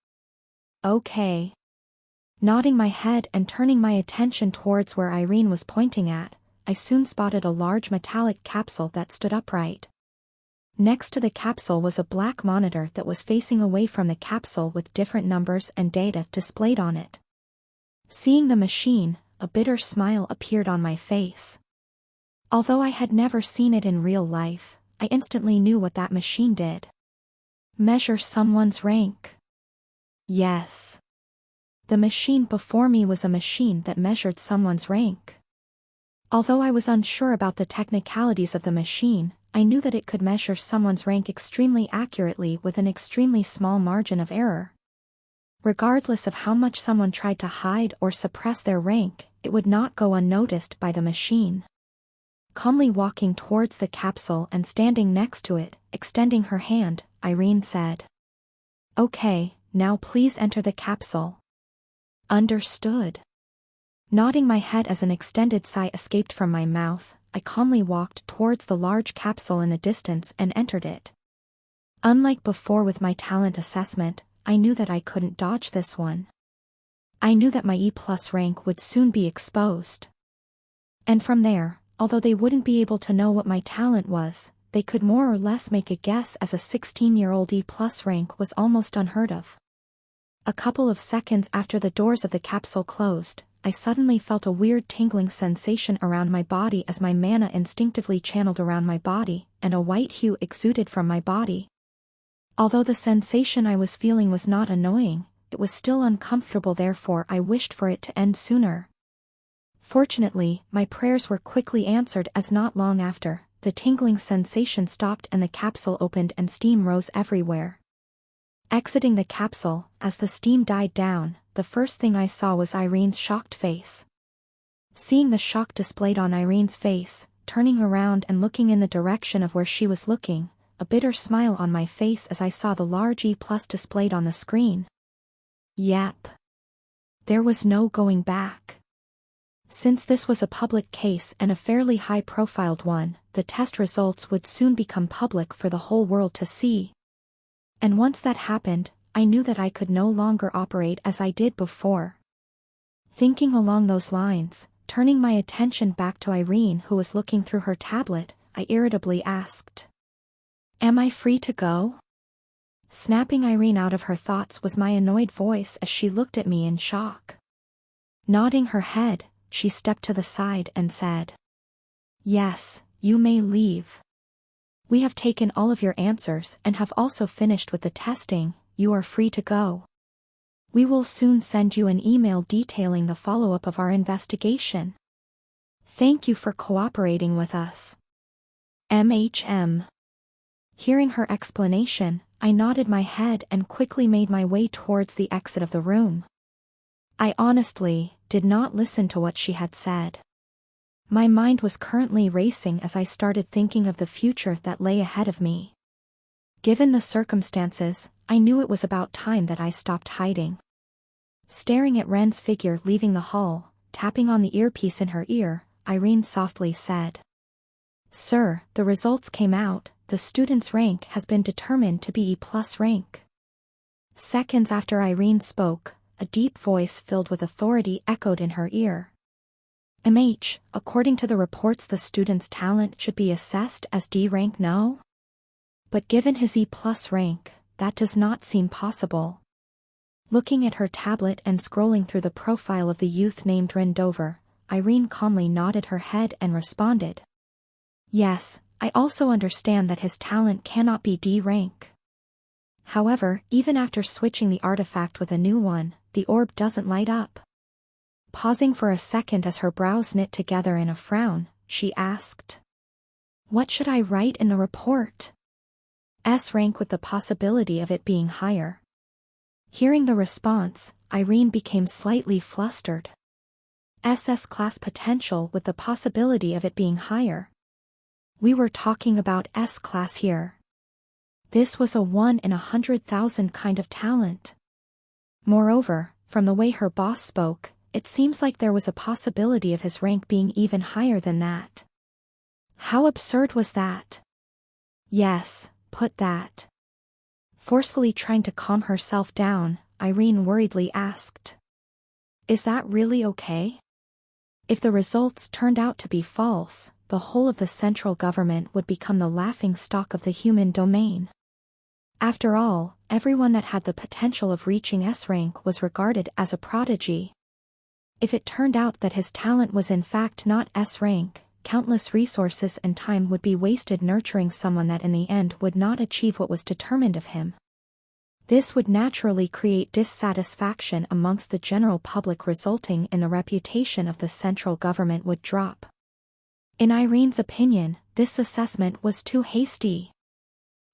Okay. Nodding my head and turning my attention towards where Irene was pointing at, I soon spotted a large metallic capsule that stood upright. Next to the capsule was a black monitor that was facing away from the capsule with different numbers and data displayed on it. Seeing the machine, a bitter smile appeared on my face. Although I had never seen it in real life, I instantly knew what that machine did. Measure someone's rank. Yes. The machine before me was a machine that measured someone's rank. Although I was unsure about the technicalities of the machine, I knew that it could measure someone's rank extremely accurately with an extremely small margin of error. Regardless of how much someone tried to hide or suppress their rank, it would not go unnoticed by the machine. Calmly walking towards the capsule and standing next to it, extending her hand, Irene said, "Okay, now please enter the capsule." Understood. Nodding my head as an extended sigh escaped from my mouth, I calmly walked towards the large capsule in the distance and entered it. Unlike before with my talent assessment, I knew that I couldn't dodge this one. I knew that my E+ rank would soon be exposed. And from there, although they wouldn't be able to know what my talent was, they could more or less make a guess, as a 16-year-old E+ rank was almost unheard of. A couple of seconds after the doors of the capsule closed, I suddenly felt a weird tingling sensation around my body as my mana instinctively channeled around my body, and a white hue exuded from my body. Although the sensation I was feeling was not annoying, it was still uncomfortable, therefore I wished for it to end sooner. Fortunately, my prayers were quickly answered, as not long after, the tingling sensation stopped and the capsule opened and steam rose everywhere. Exiting the capsule, as the steam died down, the first thing I saw was Irene's shocked face. Seeing the shock displayed on Irene's face, turning around and looking in the direction of where she was looking, a bitter smile on my face as I saw the large E+ displayed on the screen. Yep. There was no going back. Since this was a public case and a fairly high-profiled one, the test results would soon become public for the whole world to see. And once that happened, I knew that I could no longer operate as I did before. Thinking along those lines, turning my attention back to Irene, who was looking through her tablet, I irritably asked, "Am I free to go?" Snapping Irene out of her thoughts was my annoyed voice as she looked at me in shock. Nodding her head, she stepped to the side and said, "Yes, you may leave. We have taken all of your answers and have also finished with the testing. You are free to go. We will soon send you an email detailing the follow-up of our investigation. Thank you for cooperating with us. MHM." Hearing her explanation, I nodded my head and quickly made my way towards the exit of the room. I honestly did not listen to what she had said. My mind was currently racing as I started thinking of the future that lay ahead of me. Given the circumstances, I knew it was about time that I stopped hiding. Staring at Ren's figure leaving the hall, tapping on the earpiece in her ear, Irene softly said, Sir, the results came out, the student's rank has been determined to be E+ rank. Seconds after Irene spoke, a deep voice filled with authority echoed in her ear. According to the reports, the student's talent should be assessed as D rank. No? But given his E+ rank, that does not seem possible. Looking at her tablet and scrolling through the profile of the youth named Rendover, Irene calmly nodded her head and responded. Yes, I also understand that his talent cannot be D rank. However, even after switching the artifact with a new one, the orb doesn't light up. Pausing for a second as her brows knit together in a frown, she asked. What should I write in the report? S rank with the possibility of it being higher. Hearing the response, Irene became slightly flustered. SS class potential with the possibility of it being higher. We were talking about S class here. This was a 1 in 100,000 kind of talent. Moreover, from the way her boss spoke, it seems like there was a possibility of his rank being even higher than that. How absurd was that? Yes, put that. Forcefully trying to calm herself down, Irene worriedly asked. Is that really okay? If the results turned out to be false, the whole of the central government would become the laughingstock of the human domain. After all, everyone that had the potential of reaching S rank was regarded as a prodigy. If it turned out that his talent was in fact not S rank, countless resources and time would be wasted nurturing someone that in the end would not achieve what was determined of him. This would naturally create dissatisfaction amongst the general public, resulting in the reputation of the central government would drop. In Irene's opinion, this assessment was too hasty.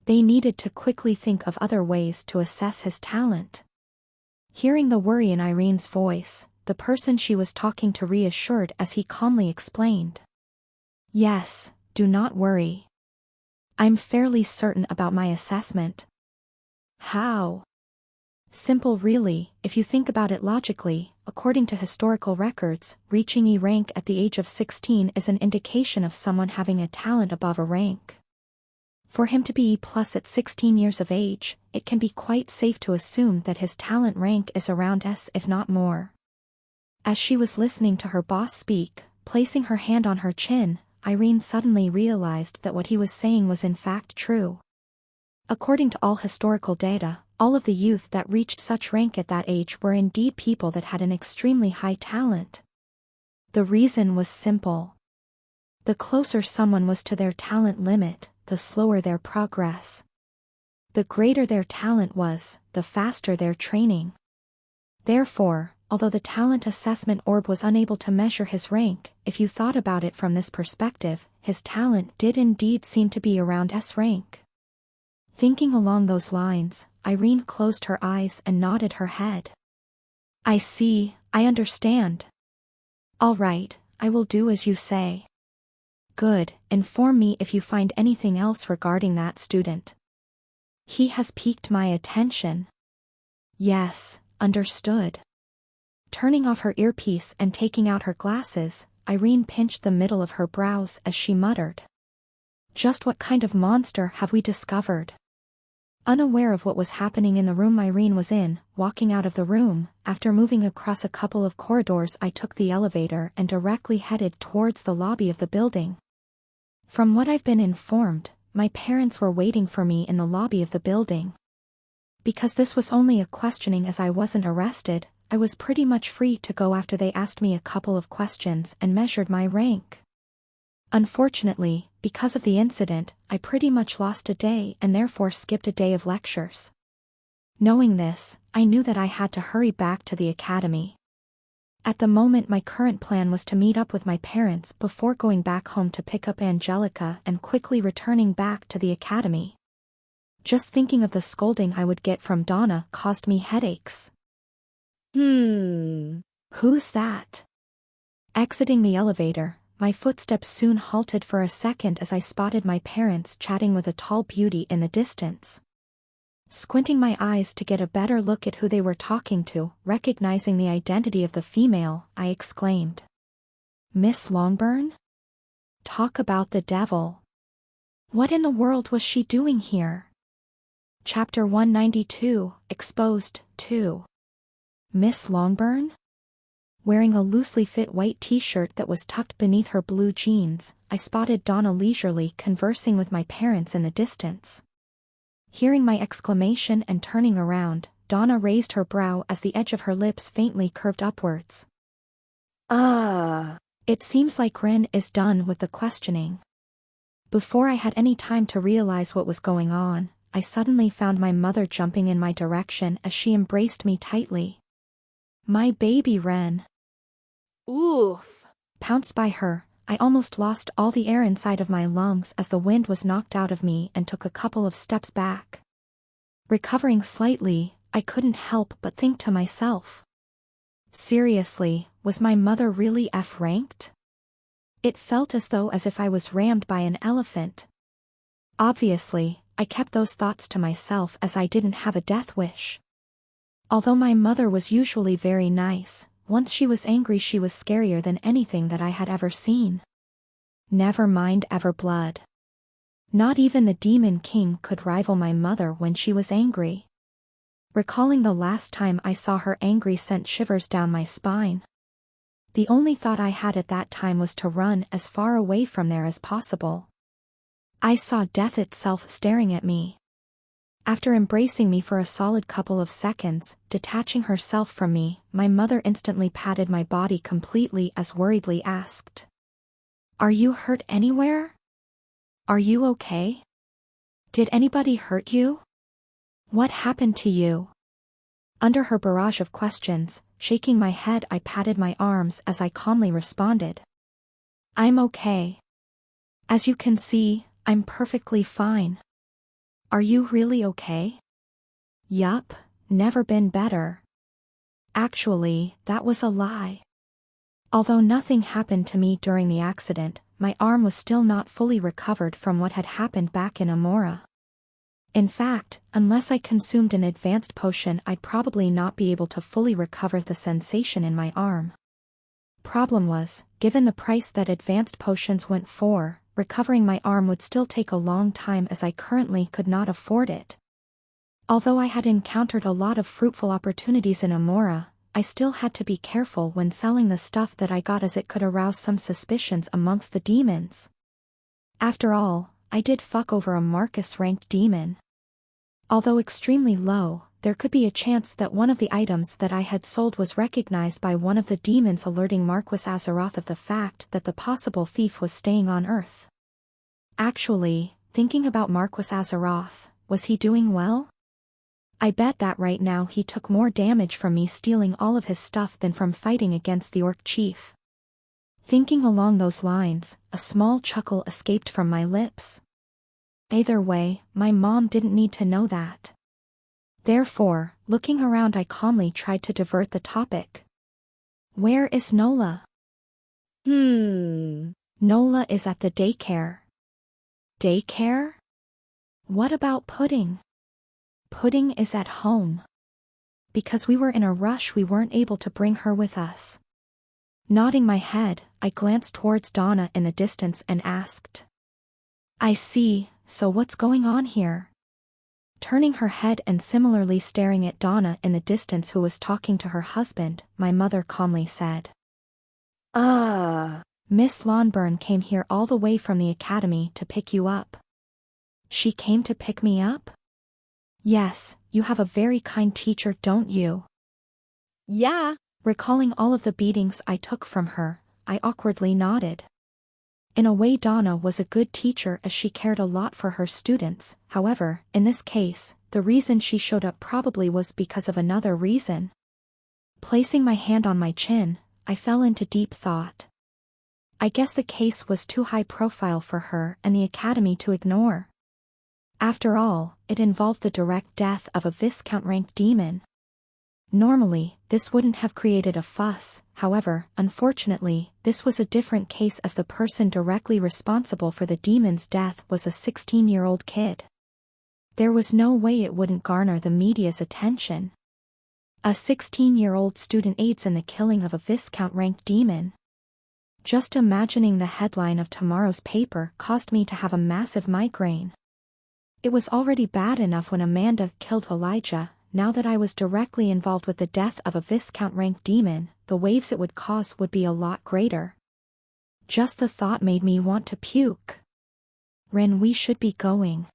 They needed to quickly think of other ways to assess his talent. Hearing the worry in Irene's voice, the person she was talking to reassured as he calmly explained. Yes, do not worry. I'm fairly certain about my assessment. How? Simple really, if you think about it logically. According to historical records, reaching E rank at the age of 16 is an indication of someone having a talent above a rank. For him to be E+ at 16 years of age, it can be quite safe to assume that his talent rank is around S if not more. As she was listening to her boss speak, placing her hand on her chin, Irene suddenly realized that what he was saying was in fact true. According to all historical data, all of the youth that reached such rank at that age were indeed people that had an extremely high talent. The reason was simple. The closer someone was to their talent limit, the slower their progress. The greater their talent was, the faster their training. Therefore, although the talent assessment orb was unable to measure his rank, if you thought about it from this perspective, his talent did indeed seem to be around S rank. Thinking along those lines, Irene closed her eyes and nodded her head. I see, I understand. All right, I will do as you say. Good, inform me if you find anything else regarding that student. He has piqued my attention. Yes, understood. Turning off her earpiece and taking out her glasses, Irene pinched the middle of her brows as she muttered. Just what kind of monster have we discovered? Unaware of what was happening in the room Irene was in, walking out of the room, after moving across a couple of corridors I took the elevator and directly headed towards the lobby of the building. From what I've been informed, my parents were waiting for me in the lobby of the building. Because this was only a questioning as I wasn't arrested, I was pretty much free to go after they asked me a couple of questions and measured my rank. Unfortunately, because of the incident, I pretty much lost a day and therefore skipped a day of lectures. Knowing this, I knew that I had to hurry back to the academy. At the moment my current plan was to meet up with my parents before going back home to pick up Angelica and quickly returning back to the academy. Just thinking of the scolding I would get from Donna caused me headaches. Who's that? Exiting the elevator, my footsteps soon halted for a second as I spotted my parents chatting with a tall beauty in the distance. Squinting my eyes to get a better look at who they were talking to, recognizing the identity of the female, I exclaimed. Miss Longburn? Talk about the devil. What in the world was she doing here? Chapter 192, Exposed, 2. Miss Longburn? Wearing a loosely fit white t-shirt that was tucked beneath her blue jeans, I spotted Donna leisurely conversing with my parents in the distance. Hearing my exclamation and turning around, Donna raised her brow as the edge of her lips faintly curved upwards. It seems like Rin is done with the questioning. Before I had any time to realize what was going on, I suddenly found my mother jumping in my direction as she embraced me tightly. My baby Ren. Oof. Pounced by her, I almost lost all the air inside of my lungs as the wind was knocked out of me and took a couple of steps back. Recovering slightly, I couldn't help but think to myself. Seriously, was my mother really F-ranked? It felt as if I was rammed by an elephant. Obviously, I kept those thoughts to myself as I didn't have a death wish. Although my mother was usually very nice, once she was angry she was scarier than anything that I had ever seen. Never mind Everblood. Not even the Demon King could rival my mother when she was angry. Recalling the last time I saw her angry sent shivers down my spine. The only thought I had at that time was to run as far away from there as possible. I saw death itself staring at me. After embracing me for a solid couple of seconds, detaching herself from me, my mother instantly patted my body completely as worriedly asked. Are you hurt anywhere? Are you okay? Did anybody hurt you? What happened to you? Under her barrage of questions, shaking my head I patted my arms as I calmly responded. I'm okay. As you can see, I'm perfectly fine. Are you really okay? Yup, never been better. Actually, that was a lie. Although nothing happened to me during the accident, my arm was still not fully recovered from what had happened back in Amora. In fact, unless I consumed an advanced potion I'd probably not be able to fully recover the sensation in my arm. Problem was, given the price that advanced potions went for, recovering my arm would still take a long time as I currently could not afford it. Although I had encountered a lot of fruitful opportunities in Amora, I still had to be careful when selling the stuff that I got as it could arouse some suspicions amongst the demons. After all, I did fuck over a Marcus-ranked demon. Although extremely low, there could be a chance that one of the items that I had sold was recognized by one of the demons, alerting Marquis Azeroth of the fact that the possible thief was staying on Earth. Actually, thinking about Marquis Azeroth, was he doing well? I bet that right now he took more damage from me stealing all of his stuff than from fighting against the Orc Chief. Thinking along those lines, a small chuckle escaped from my lips. Either way, my mom didn't need to know that. Therefore, looking around I calmly tried to divert the topic. Where is Nola? Nola is at the daycare. Daycare? What about Pudding? Pudding is at home. Because we were in a rush we weren't able to bring her with us. Nodding my head, I glanced towards Donna in the distance and asked. I see, so what's going on here? Turning her head and similarly staring at Donna in the distance who was talking to her husband, my mother calmly said. Miss Longburn came here all the way from the academy to pick you up. She came to pick me up? Yes, you have a very kind teacher, don't you? Yeah. Recalling all of the beatings I took from her, I awkwardly nodded. In a way Donna was a good teacher as she cared a lot for her students, however, in this case, the reason she showed up probably was because of another reason. Placing my hand on my chin, I fell into deep thought. I guess the case was too high profile for her and the academy to ignore. After all, it involved the direct death of a Viscount-ranked demon. Normally, this wouldn't have created a fuss, however, unfortunately, this was a different case as the person directly responsible for the demon's death was a 16-year-old kid. There was no way it wouldn't garner the media's attention. A 16-year-old student aids in the killing of a Viscount-ranked demon. Just imagining the headline of tomorrow's paper caused me to have a massive migraine. It was already bad enough when Amanda killed Elijah. Now that I was directly involved with the death of a Viscount-ranked demon, the waves it would cause would be a lot greater. Just the thought made me want to puke. Ren, we should be going.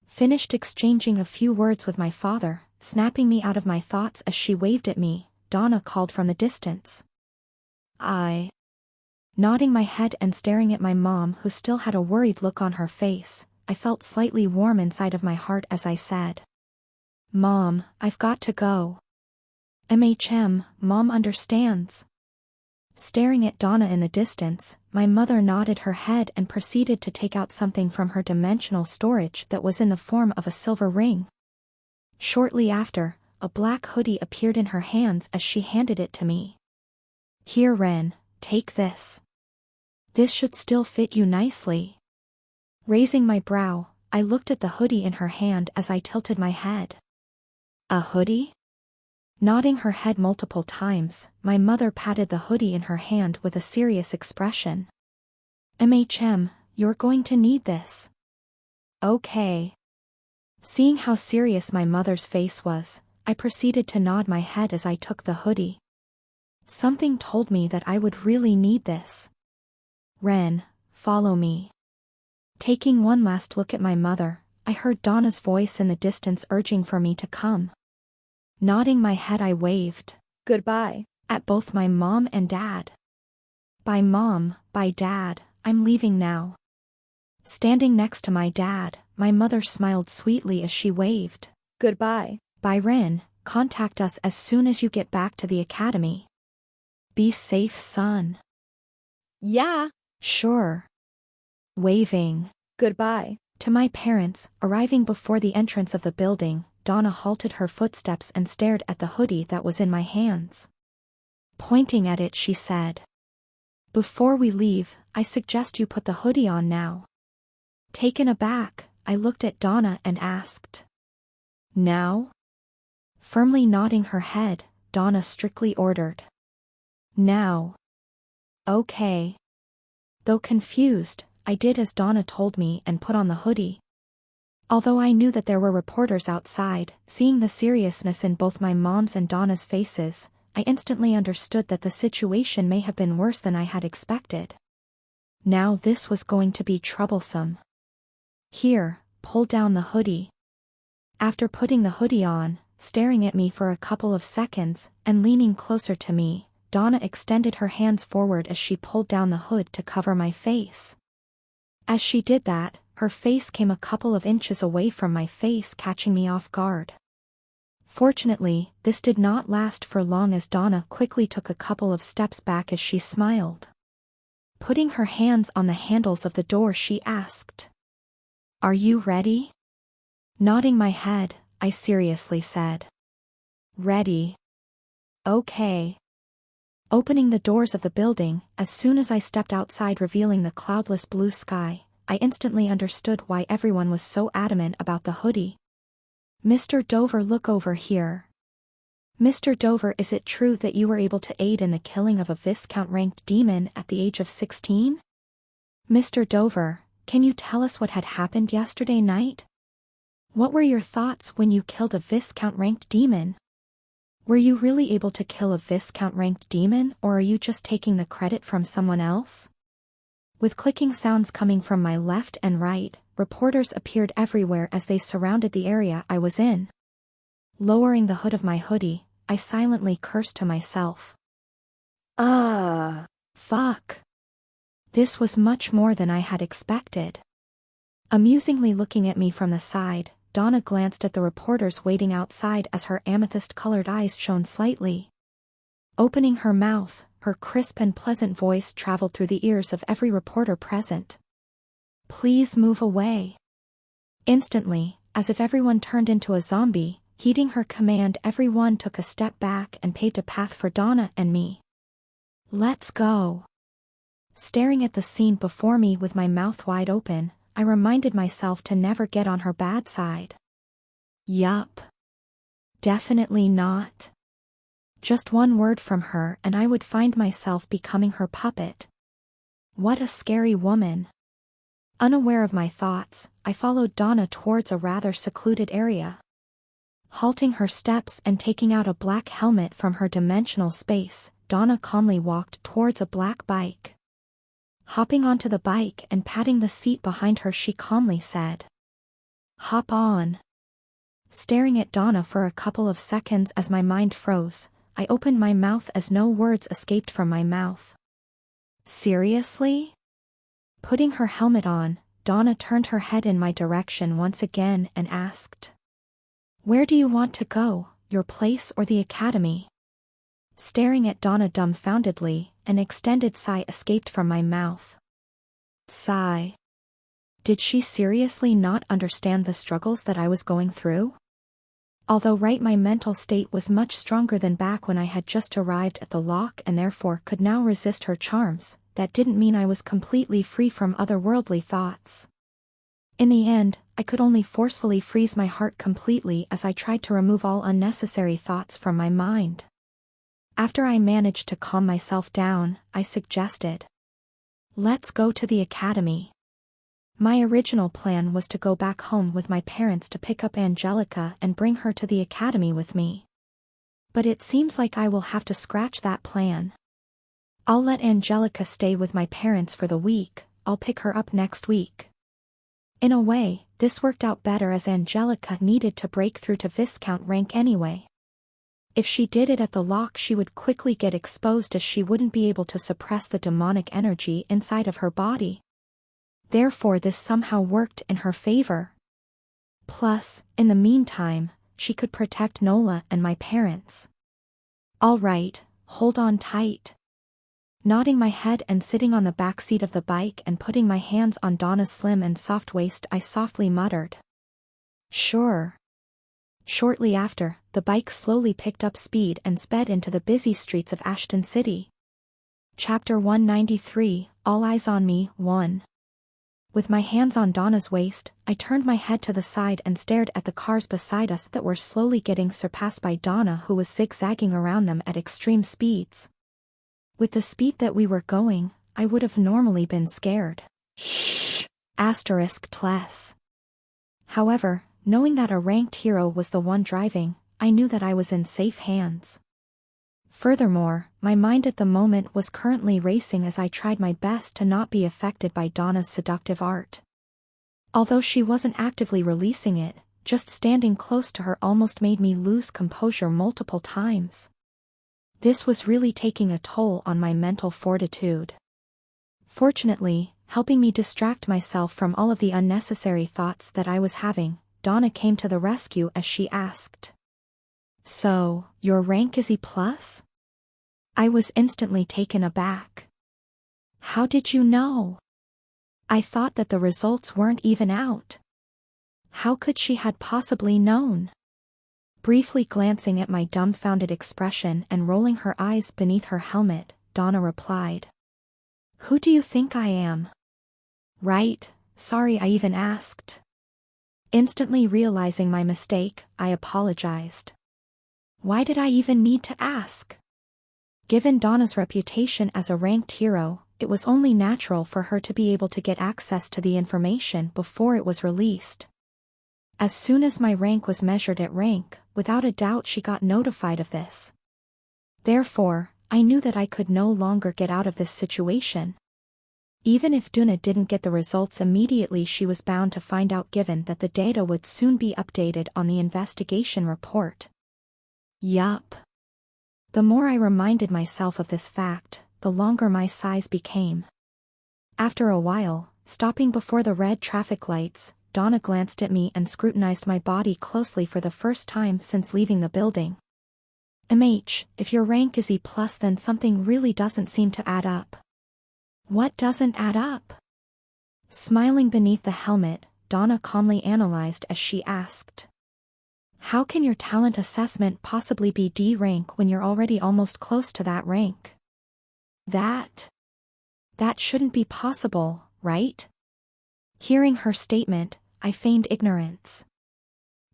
Finished exchanging a few words with my father, snapping me out of my thoughts as she waved at me, Donna called from the distance. Nodding my head and staring at my mom, who still had a worried look on her face, I felt slightly warm inside of my heart as I said, "Mom, I've got to go." Mom understands. Staring at Donna in the distance, my mother nodded her head and proceeded to take out something from her dimensional storage that was in the form of a silver ring. Shortly after, a black hoodie appeared in her hands as she handed it to me. "Here, Ren, take this. This should still fit you nicely." Raising my brow, I looked at the hoodie in her hand as I tilted my head. "A hoodie?" Nodding her head multiple times, my mother patted the hoodie in her hand with a serious expression. "You're going to need this." "Okay." Seeing how serious my mother's face was, I proceeded to nod my head as I took the hoodie. Something told me that I would really need this. "Ren, follow me." Taking one last look at my mother, I heard Donna's voice in the distance urging for me to come. Nodding my head, I waved Goodbye at both my mom and dad. "Bye Mom, bye Dad, I'm leaving now." Standing next to my dad, my mother smiled sweetly as she waved. Goodbye. "Bye Ren, contact us as soon as you get back to the academy." "Be safe, son." Yeah. "Sure." Waving Goodbye to my parents, arriving before the entrance of the building, Donna halted her footsteps and stared at the hoodie that was in my hands. Pointing at it, she said, "Before we leave, I suggest you put the hoodie on now." Taken aback, I looked at Donna and asked, "Now?" Firmly nodding her head, Donna strictly ordered, "Now." "Okay." Though confused, I did as Donna told me and put on the hoodie. Although I knew that there were reporters outside, seeing the seriousness in both my mom's and Donna's faces, I instantly understood that the situation may have been worse than I had expected. Now this was going to be troublesome. "Here, pull down the hoodie." After putting the hoodie on, staring at me for a couple of seconds, and leaning closer to me, Donna extended her hands forward as she pulled down the hood to cover my face. As she did that, her face came a couple of inches away from my face, catching me off guard. Fortunately, this did not last for long as Donna quickly took a couple of steps back as she smiled. Putting her hands on the handles of the door, she asked, "Are you ready?" Nodding my head, I seriously said, "Ready." "Okay." Opening the doors of the building, as soon as I stepped outside revealing the cloudless blue sky, I instantly understood why everyone was so adamant about the hoodie. "Mr. Dover, look over here." "Mr. Dover, is it true that you were able to aid in the killing of a Viscount-ranked demon at the age of 16? "Mr. Dover, can you tell us what had happened yesterday night? What were your thoughts when you killed a Viscount-ranked demon? Were you really able to kill a Viscount-ranked demon, or are you just taking the credit from someone else?" With clicking sounds coming from my left and right, reporters appeared everywhere as they surrounded the area I was in. Lowering the hood of my hoodie, I silently cursed to myself. Fuck. This was much more than I had expected. Amusingly looking at me from the side, Donna glanced at the reporters waiting outside as her amethyst-colored eyes shone slightly. Opening her mouth, her crisp and pleasant voice traveled through the ears of every reporter present. "Please move away." Instantly, as if everyone turned into a zombie, heeding her command, everyone took a step back and paved a path for Donna and me. "Let's go." Staring at the scene before me with my mouth wide open, I reminded myself to never get on her bad side. Yup. Definitely not. Just one word from her and I would find myself becoming her puppet, What a scary woman. Unaware of my thoughts, I followed Donna towards a rather secluded area. Halting her steps and taking out a black helmet from her dimensional space, Donna calmly walked towards a black bike. Hopping onto the bike and patting the seat behind her, she calmly said, "Hop on." Staring at Donna for a couple of seconds as my mind froze, I opened my mouth as no words escaped from my mouth. Seriously? Putting her helmet on, Donna turned her head in my direction once again and asked, "Where do you want to go, your place or the academy?" Staring at Donna dumbfoundedly, an extended sigh escaped from my mouth. Sigh. Did she seriously not understand the struggles that I was going through? Although my mental state was much stronger than back when I had just arrived at the lock and therefore could now resist her charms, that didn't mean I was completely free from otherworldly thoughts. In the end, I could only forcefully freeze my heart completely as I tried to remove all unnecessary thoughts from my mind. After I managed to calm myself down, I suggested, "Let's go to the academy." My original plan was to go back home with my parents to pick up Angelica and bring her to the academy with me. But it seems like I will have to scratch that plan. I'll let Angelica stay with my parents for the week, I'll pick her up next week. In a way, this worked out better as Angelica needed to break through to Viscount rank anyway. If she did it at the lock, she would quickly get exposed as she wouldn't be able to suppress the demonic energy inside of her body. Therefore this somehow worked in her favor. Plus, in the meantime, she could protect Nola and my parents. All right, hold on tight. Nodding my head and sitting on the back seat of the bike and putting my hands on Donna's slim and soft waist, I softly muttered, "Sure." Shortly after, the bike slowly picked up speed and sped into the busy streets of Ashton City. Chapter 193, All Eyes on Me, 1. With my hands on Donna's waist, I turned my head to the side and stared at the cars beside us that were slowly getting surpassed by Donna, who was zigzagging around them at extreme speeds. With the speed that we were going, I would have normally been scared. Shh! *less. However, knowing that a ranked hero was the one driving, I knew that I was in safe hands. Furthermore, my mind at the moment was currently racing as I tried my best to not be affected by Donna's seductive art. Although she wasn't actively releasing it, just standing close to her almost made me lose composure multiple times. This was really taking a toll on my mental fortitude. Fortunately, helping me distract myself from all of the unnecessary thoughts that I was having, Donna came to the rescue as she asked, "So, your rank is E+?" I was instantly taken aback. "How did you know? I thought that the results weren't even out." How could she had possibly known? Briefly glancing at my dumbfounded expression and rolling her eyes beneath her helmet, Donna replied, "Who do you think I am?" "Right, sorry I even asked." Instantly realizing my mistake, I apologized. Why did I even need to ask? Given Donna's reputation as a ranked hero, it was only natural for her to be able to get access to the information before it was released. As soon as my rank was measured at rank, without a doubt she got notified of this. Therefore, I knew that I could no longer get out of this situation. Even if Duna didn't get the results immediately, she was bound to find out, given that the data would soon be updated on the investigation report. Yup. The more I reminded myself of this fact, the longer my sighs became. After a while, stopping before the red traffic lights, Donna glanced at me and scrutinized my body closely for the first time since leaving the building. If your rank is E+, then something really doesn't seem to add up. What doesn't add up? Smiling beneath the helmet, Donna calmly analyzed as she asked, "How can your talent assessment possibly be D rank when you're already almost close to that rank? That shouldn't be possible, right?" Hearing her statement, I feigned ignorance.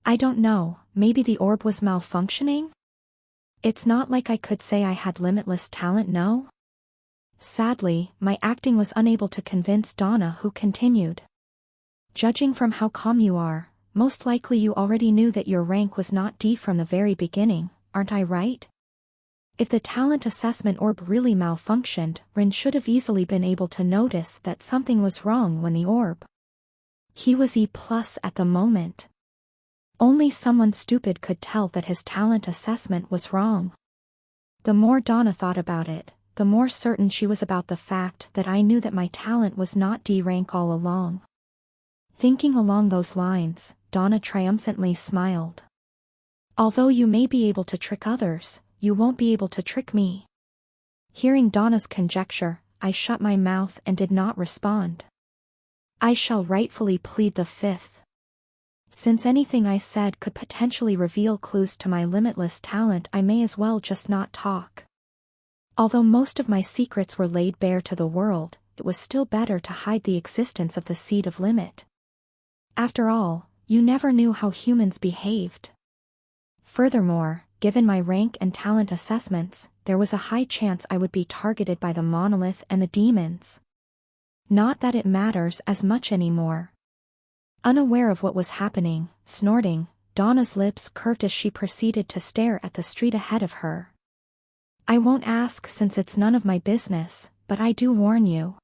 "I don't know, maybe the orb was malfunctioning? It's not like I could say I had limitless talent, no?" Sadly, my acting was unable to convince Donna, who continued. Judging from how calm you are, most likely you already knew that your rank was not D from the very beginning, aren't I right? If the talent assessment orb really malfunctioned, Rin should have easily been able to notice that something was wrong when the orb. He was E+ at the moment. Only someone stupid could tell that his talent assessment was wrong. The more Donna thought about it, the more certain she was about the fact that I knew that my talent was not D rank all along. Thinking along those lines, Donna triumphantly smiled. Although you may be able to trick others, you won't be able to trick me. Hearing Donna's conjecture, I shut my mouth and did not respond. I shall rightfully plead the fifth. Since anything I said could potentially reveal clues to my limitless talent, I may as well just not talk. Although most of my secrets were laid bare to the world, it was still better to hide the existence of the seed of limit. After all, you never knew how humans behaved. Furthermore, given my rank and talent assessments, there was a high chance I would be targeted by the monolith and the demons. Not that it matters as much anymore. Unaware of what was happening, snorting, Donna's lips curved as she proceeded to stare at the street ahead of her. I won't ask since it's none of my business, but I do warn you.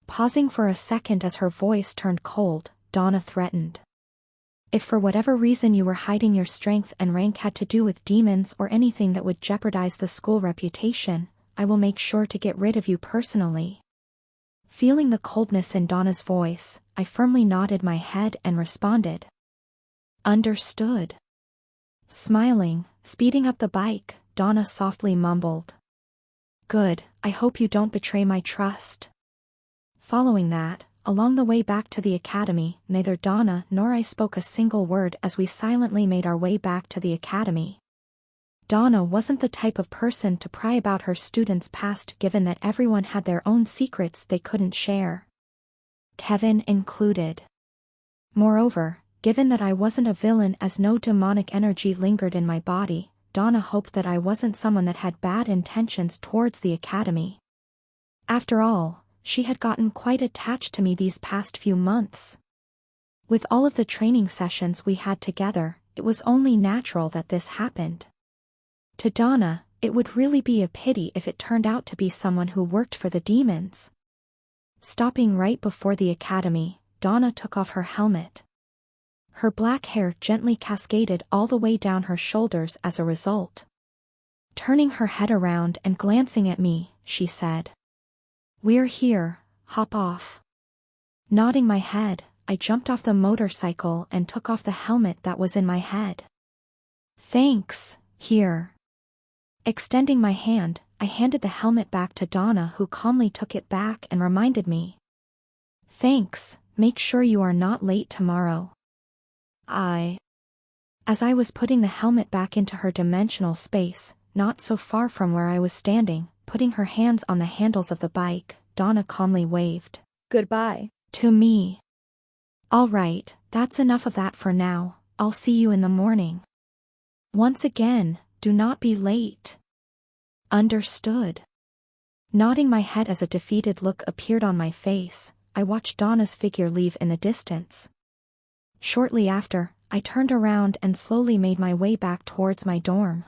Pausing for a second as her voice turned cold, Donna threatened. If for whatever reason you were hiding your strength and rank had to do with demons or anything that would jeopardize the school reputation, I will make sure to get rid of you personally. Feeling the coldness in Donna's voice, I firmly nodded my head and responded. Understood. Smiling, speeding up the bike, Donna softly mumbled. Good, I hope you don't betray my trust. Following that, along the way back to the academy, neither Donna nor I spoke a single word as we silently made our way back to the academy. Donna wasn't the type of person to pry about her students' past, given that everyone had their own secrets they couldn't share. Kevin included. Moreover, given that I wasn't a villain as no demonic energy lingered in my body, Donna hoped that I wasn't someone that had bad intentions towards the academy. After all, she had gotten quite attached to me these past few months. With all of the training sessions we had together, it was only natural that this happened. To Donna, it would really be a pity if it turned out to be someone who worked for the demons. Stopping right before the academy, Donna took off her helmet. Her black hair gently cascaded all the way down her shoulders as a result. Turning her head around and glancing at me, she said, "We're here, hop off." Nodding my head, I jumped off the motorcycle and took off the helmet that was in my head. Thanks, here. Extending my hand, I handed the helmet back to Donna, who calmly took it back and reminded me. Thanks, make sure you are not late tomorrow. As I was putting the helmet back into her dimensional space, not so far from where I was standing, putting her hands on the handles of the bike, Donna calmly waved. Goodbye. To me. All right, that's enough of that for now, I'll see you in the morning. Once again, do not be late. Understood. Nodding my head as a defeated look appeared on my face, I watched Donna's figure leave in the distance. Shortly after, I turned around and slowly made my way back towards my dorm.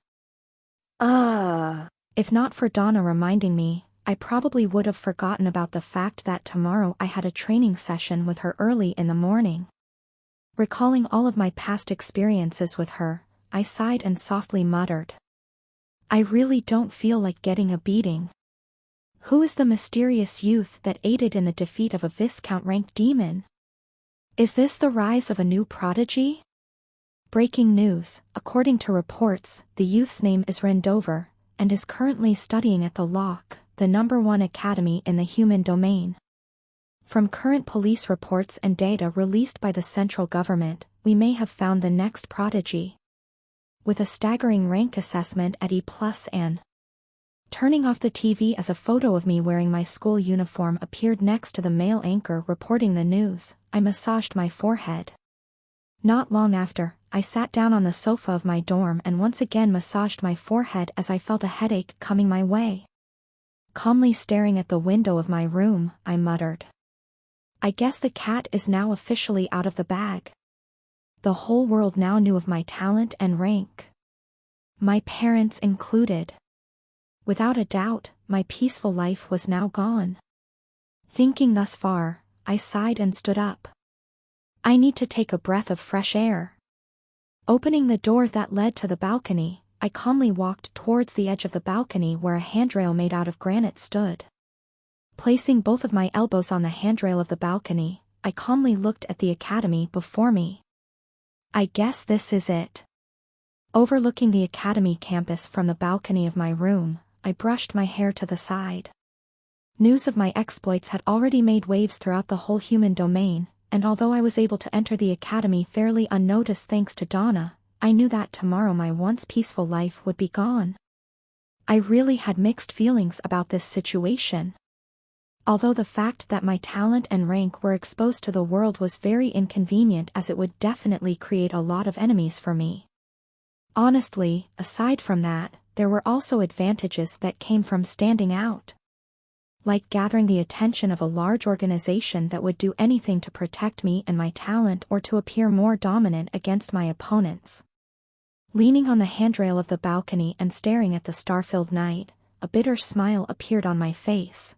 If not for Donna reminding me, I probably would have forgotten about the fact that tomorrow I had a training session with her early in the morning. Recalling all of my past experiences with her, I sighed and softly muttered. I really don't feel like getting a beating. Who is the mysterious youth that aided in the defeat of a Viscount-ranked demon? Is this the rise of a new prodigy? Breaking news, according to reports, the youth's name is Rendover, and is currently studying at the Lock, the #1 academy in the human domain. From current police reports and data released by the central government, we may have found the next prodigy. With a staggering rank assessment at E+ and turning off the TV as a photo of me wearing my school uniform appeared next to the male anchor reporting the news, I massaged my forehead. Not long after, I sat down on the sofa of my dorm and once again massaged my forehead as I felt a headache coming my way. Calmly staring at the window of my room, I muttered. I guess the cat is now officially out of the bag. The whole world now knew of my talent and rank. My parents included. Without a doubt, my peaceful life was now gone. Thinking thus far, I sighed and stood up. I need to take a breath of fresh air. Opening the door that led to the balcony, I calmly walked towards the edge of the balcony where a handrail made out of granite stood. Placing both of my elbows on the handrail of the balcony, I calmly looked at the academy before me. I guess this is it. Overlooking the academy campus from the balcony of my room, I brushed my hair to the side. News of my exploits had already made waves throughout the whole human domain, and although I was able to enter the academy fairly unnoticed thanks to Donna, I knew that tomorrow my once peaceful life would be gone. I really had mixed feelings about this situation. Although the fact that my talent and rank were exposed to the world was very inconvenient as it would definitely create a lot of enemies for me. Honestly, aside from that, there were also advantages that came from standing out. Like gathering the attention of a large organization that would do anything to protect me and my talent or to appear more dominant against my opponents. Leaning on the handrail of the balcony and staring at the star-filled night, a bitter smile appeared on my face.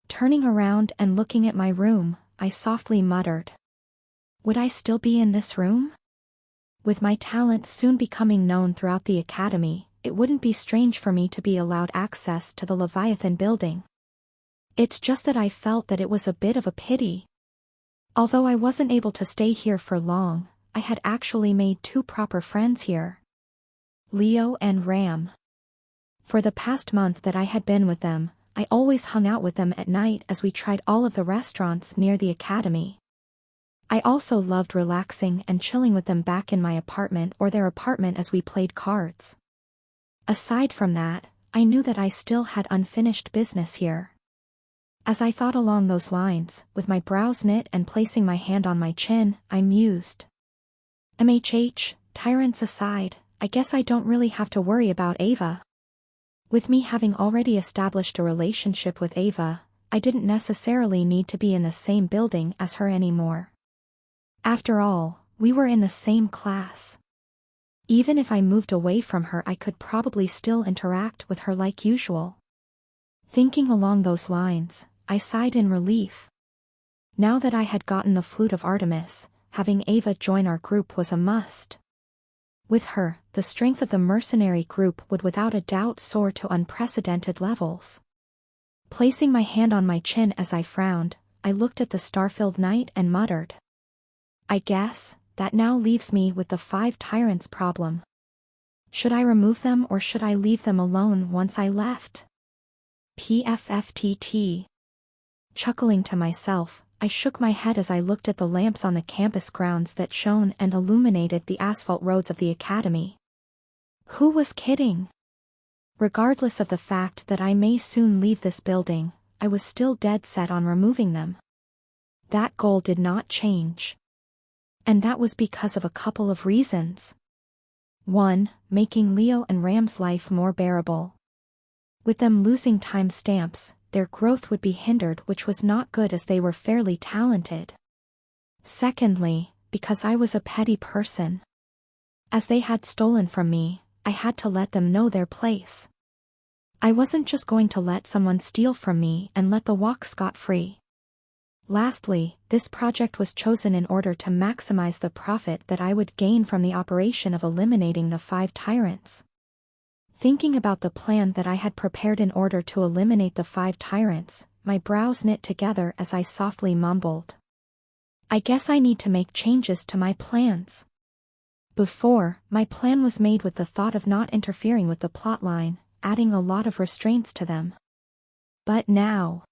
Turning around and looking at my room, I softly muttered. Would I still be in this room? With my talent soon becoming known throughout the academy, it wouldn't be strange for me to be allowed access to the Leviathan building. It's just that I felt that it was a bit of a pity. Although I wasn't able to stay here for long, I had actually made two proper friends here. Leo and Ram. For the past month that I had been with them, I always hung out with them at night as we tried all of the restaurants near the academy. I also loved relaxing and chilling with them back in my apartment or their apartment as we played cards. Aside from that, I knew that I still had unfinished business here. As I thought along those lines, with my brows knit and placing my hand on my chin, I mused. Tyrants aside, I guess I don't really have to worry about Ava. With me having already established a relationship with Ava, I didn't necessarily need to be in the same building as her anymore. After all, we were in the same class. Even if I moved away from her, I could probably still interact with her like usual. Thinking along those lines, I sighed in relief. Now that I had gotten the flute of Artemis, having Ava join our group was a must. With her, the strength of the mercenary group would without a doubt soar to unprecedented levels. Placing my hand on my chin as I frowned, I looked at the star-filled night and muttered. I guess, that now leaves me with the 5 tyrants problem. Should I remove them or should I leave them alone once I left? PFFTT. Chuckling to myself, I shook my head as I looked at the lamps on the campus grounds that shone and illuminated the asphalt roads of the academy. Who was kidding? Regardless of the fact that I may soon leave this building, I was still dead set on removing them. That goal did not change. And that was because of a couple of reasons. 1. Making Leo and Ram's life more bearable. With them losing time stamps, their growth would be hindered, which was not good as they were fairly talented. Secondly, because I was a petty person. As they had stolen from me, I had to let them know their place. I wasn't just going to let someone steal from me and let them walk scot-free. Lastly, this project was chosen in order to maximize the profit that I would gain from the operation of eliminating the 5 tyrants. Thinking about the plan that I had prepared in order to eliminate the 5 tyrants, my brows knit together as I softly mumbled. I guess I need to make changes to my plans. Before, my plan was made with the thought of not interfering with the plotline, adding a lot of restraints to them. But now,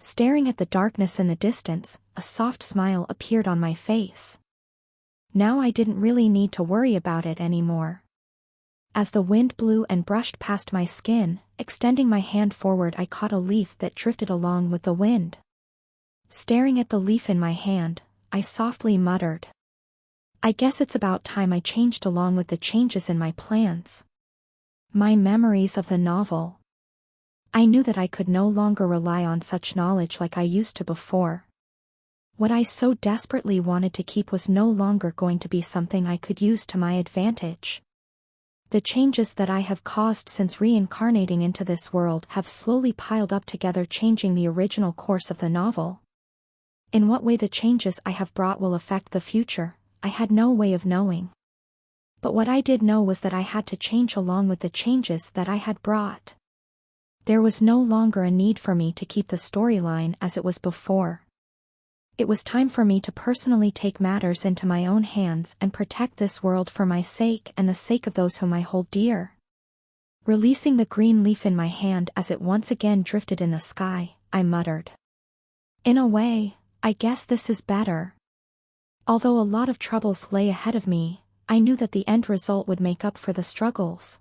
staring at the darkness in the distance, a soft smile appeared on my face. Now I didn't really need to worry about it anymore. As the wind blew and brushed past my skin, extending my hand forward, I caught a leaf that drifted along with the wind. Staring at the leaf in my hand, I softly muttered. I guess it's about time I changed along with the changes in my plans. My memories of the novel. I knew that I could no longer rely on such knowledge like I used to before. What I so desperately wanted to keep was no longer going to be something I could use to my advantage. The changes that I have caused since reincarnating into this world have slowly piled up together, changing the original course of the novel. In what way the changes I have brought will affect the future, I had no way of knowing. But what I did know was that I had to change along with the changes that I had brought. There was no longer a need for me to keep the storyline as it was before. It was time for me to personally take matters into my own hands and protect this world for my sake and the sake of those whom I hold dear. Releasing the green leaf in my hand as it once again drifted in the sky, I muttered. In a way, I guess this is better. Although a lot of troubles lay ahead of me, I knew that the end result would make up for the struggles.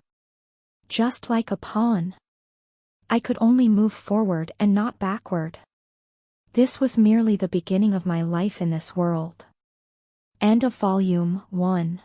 Just like a pawn. I could only move forward and not backward. This was merely the beginning of my life in this world. End of Volume 1.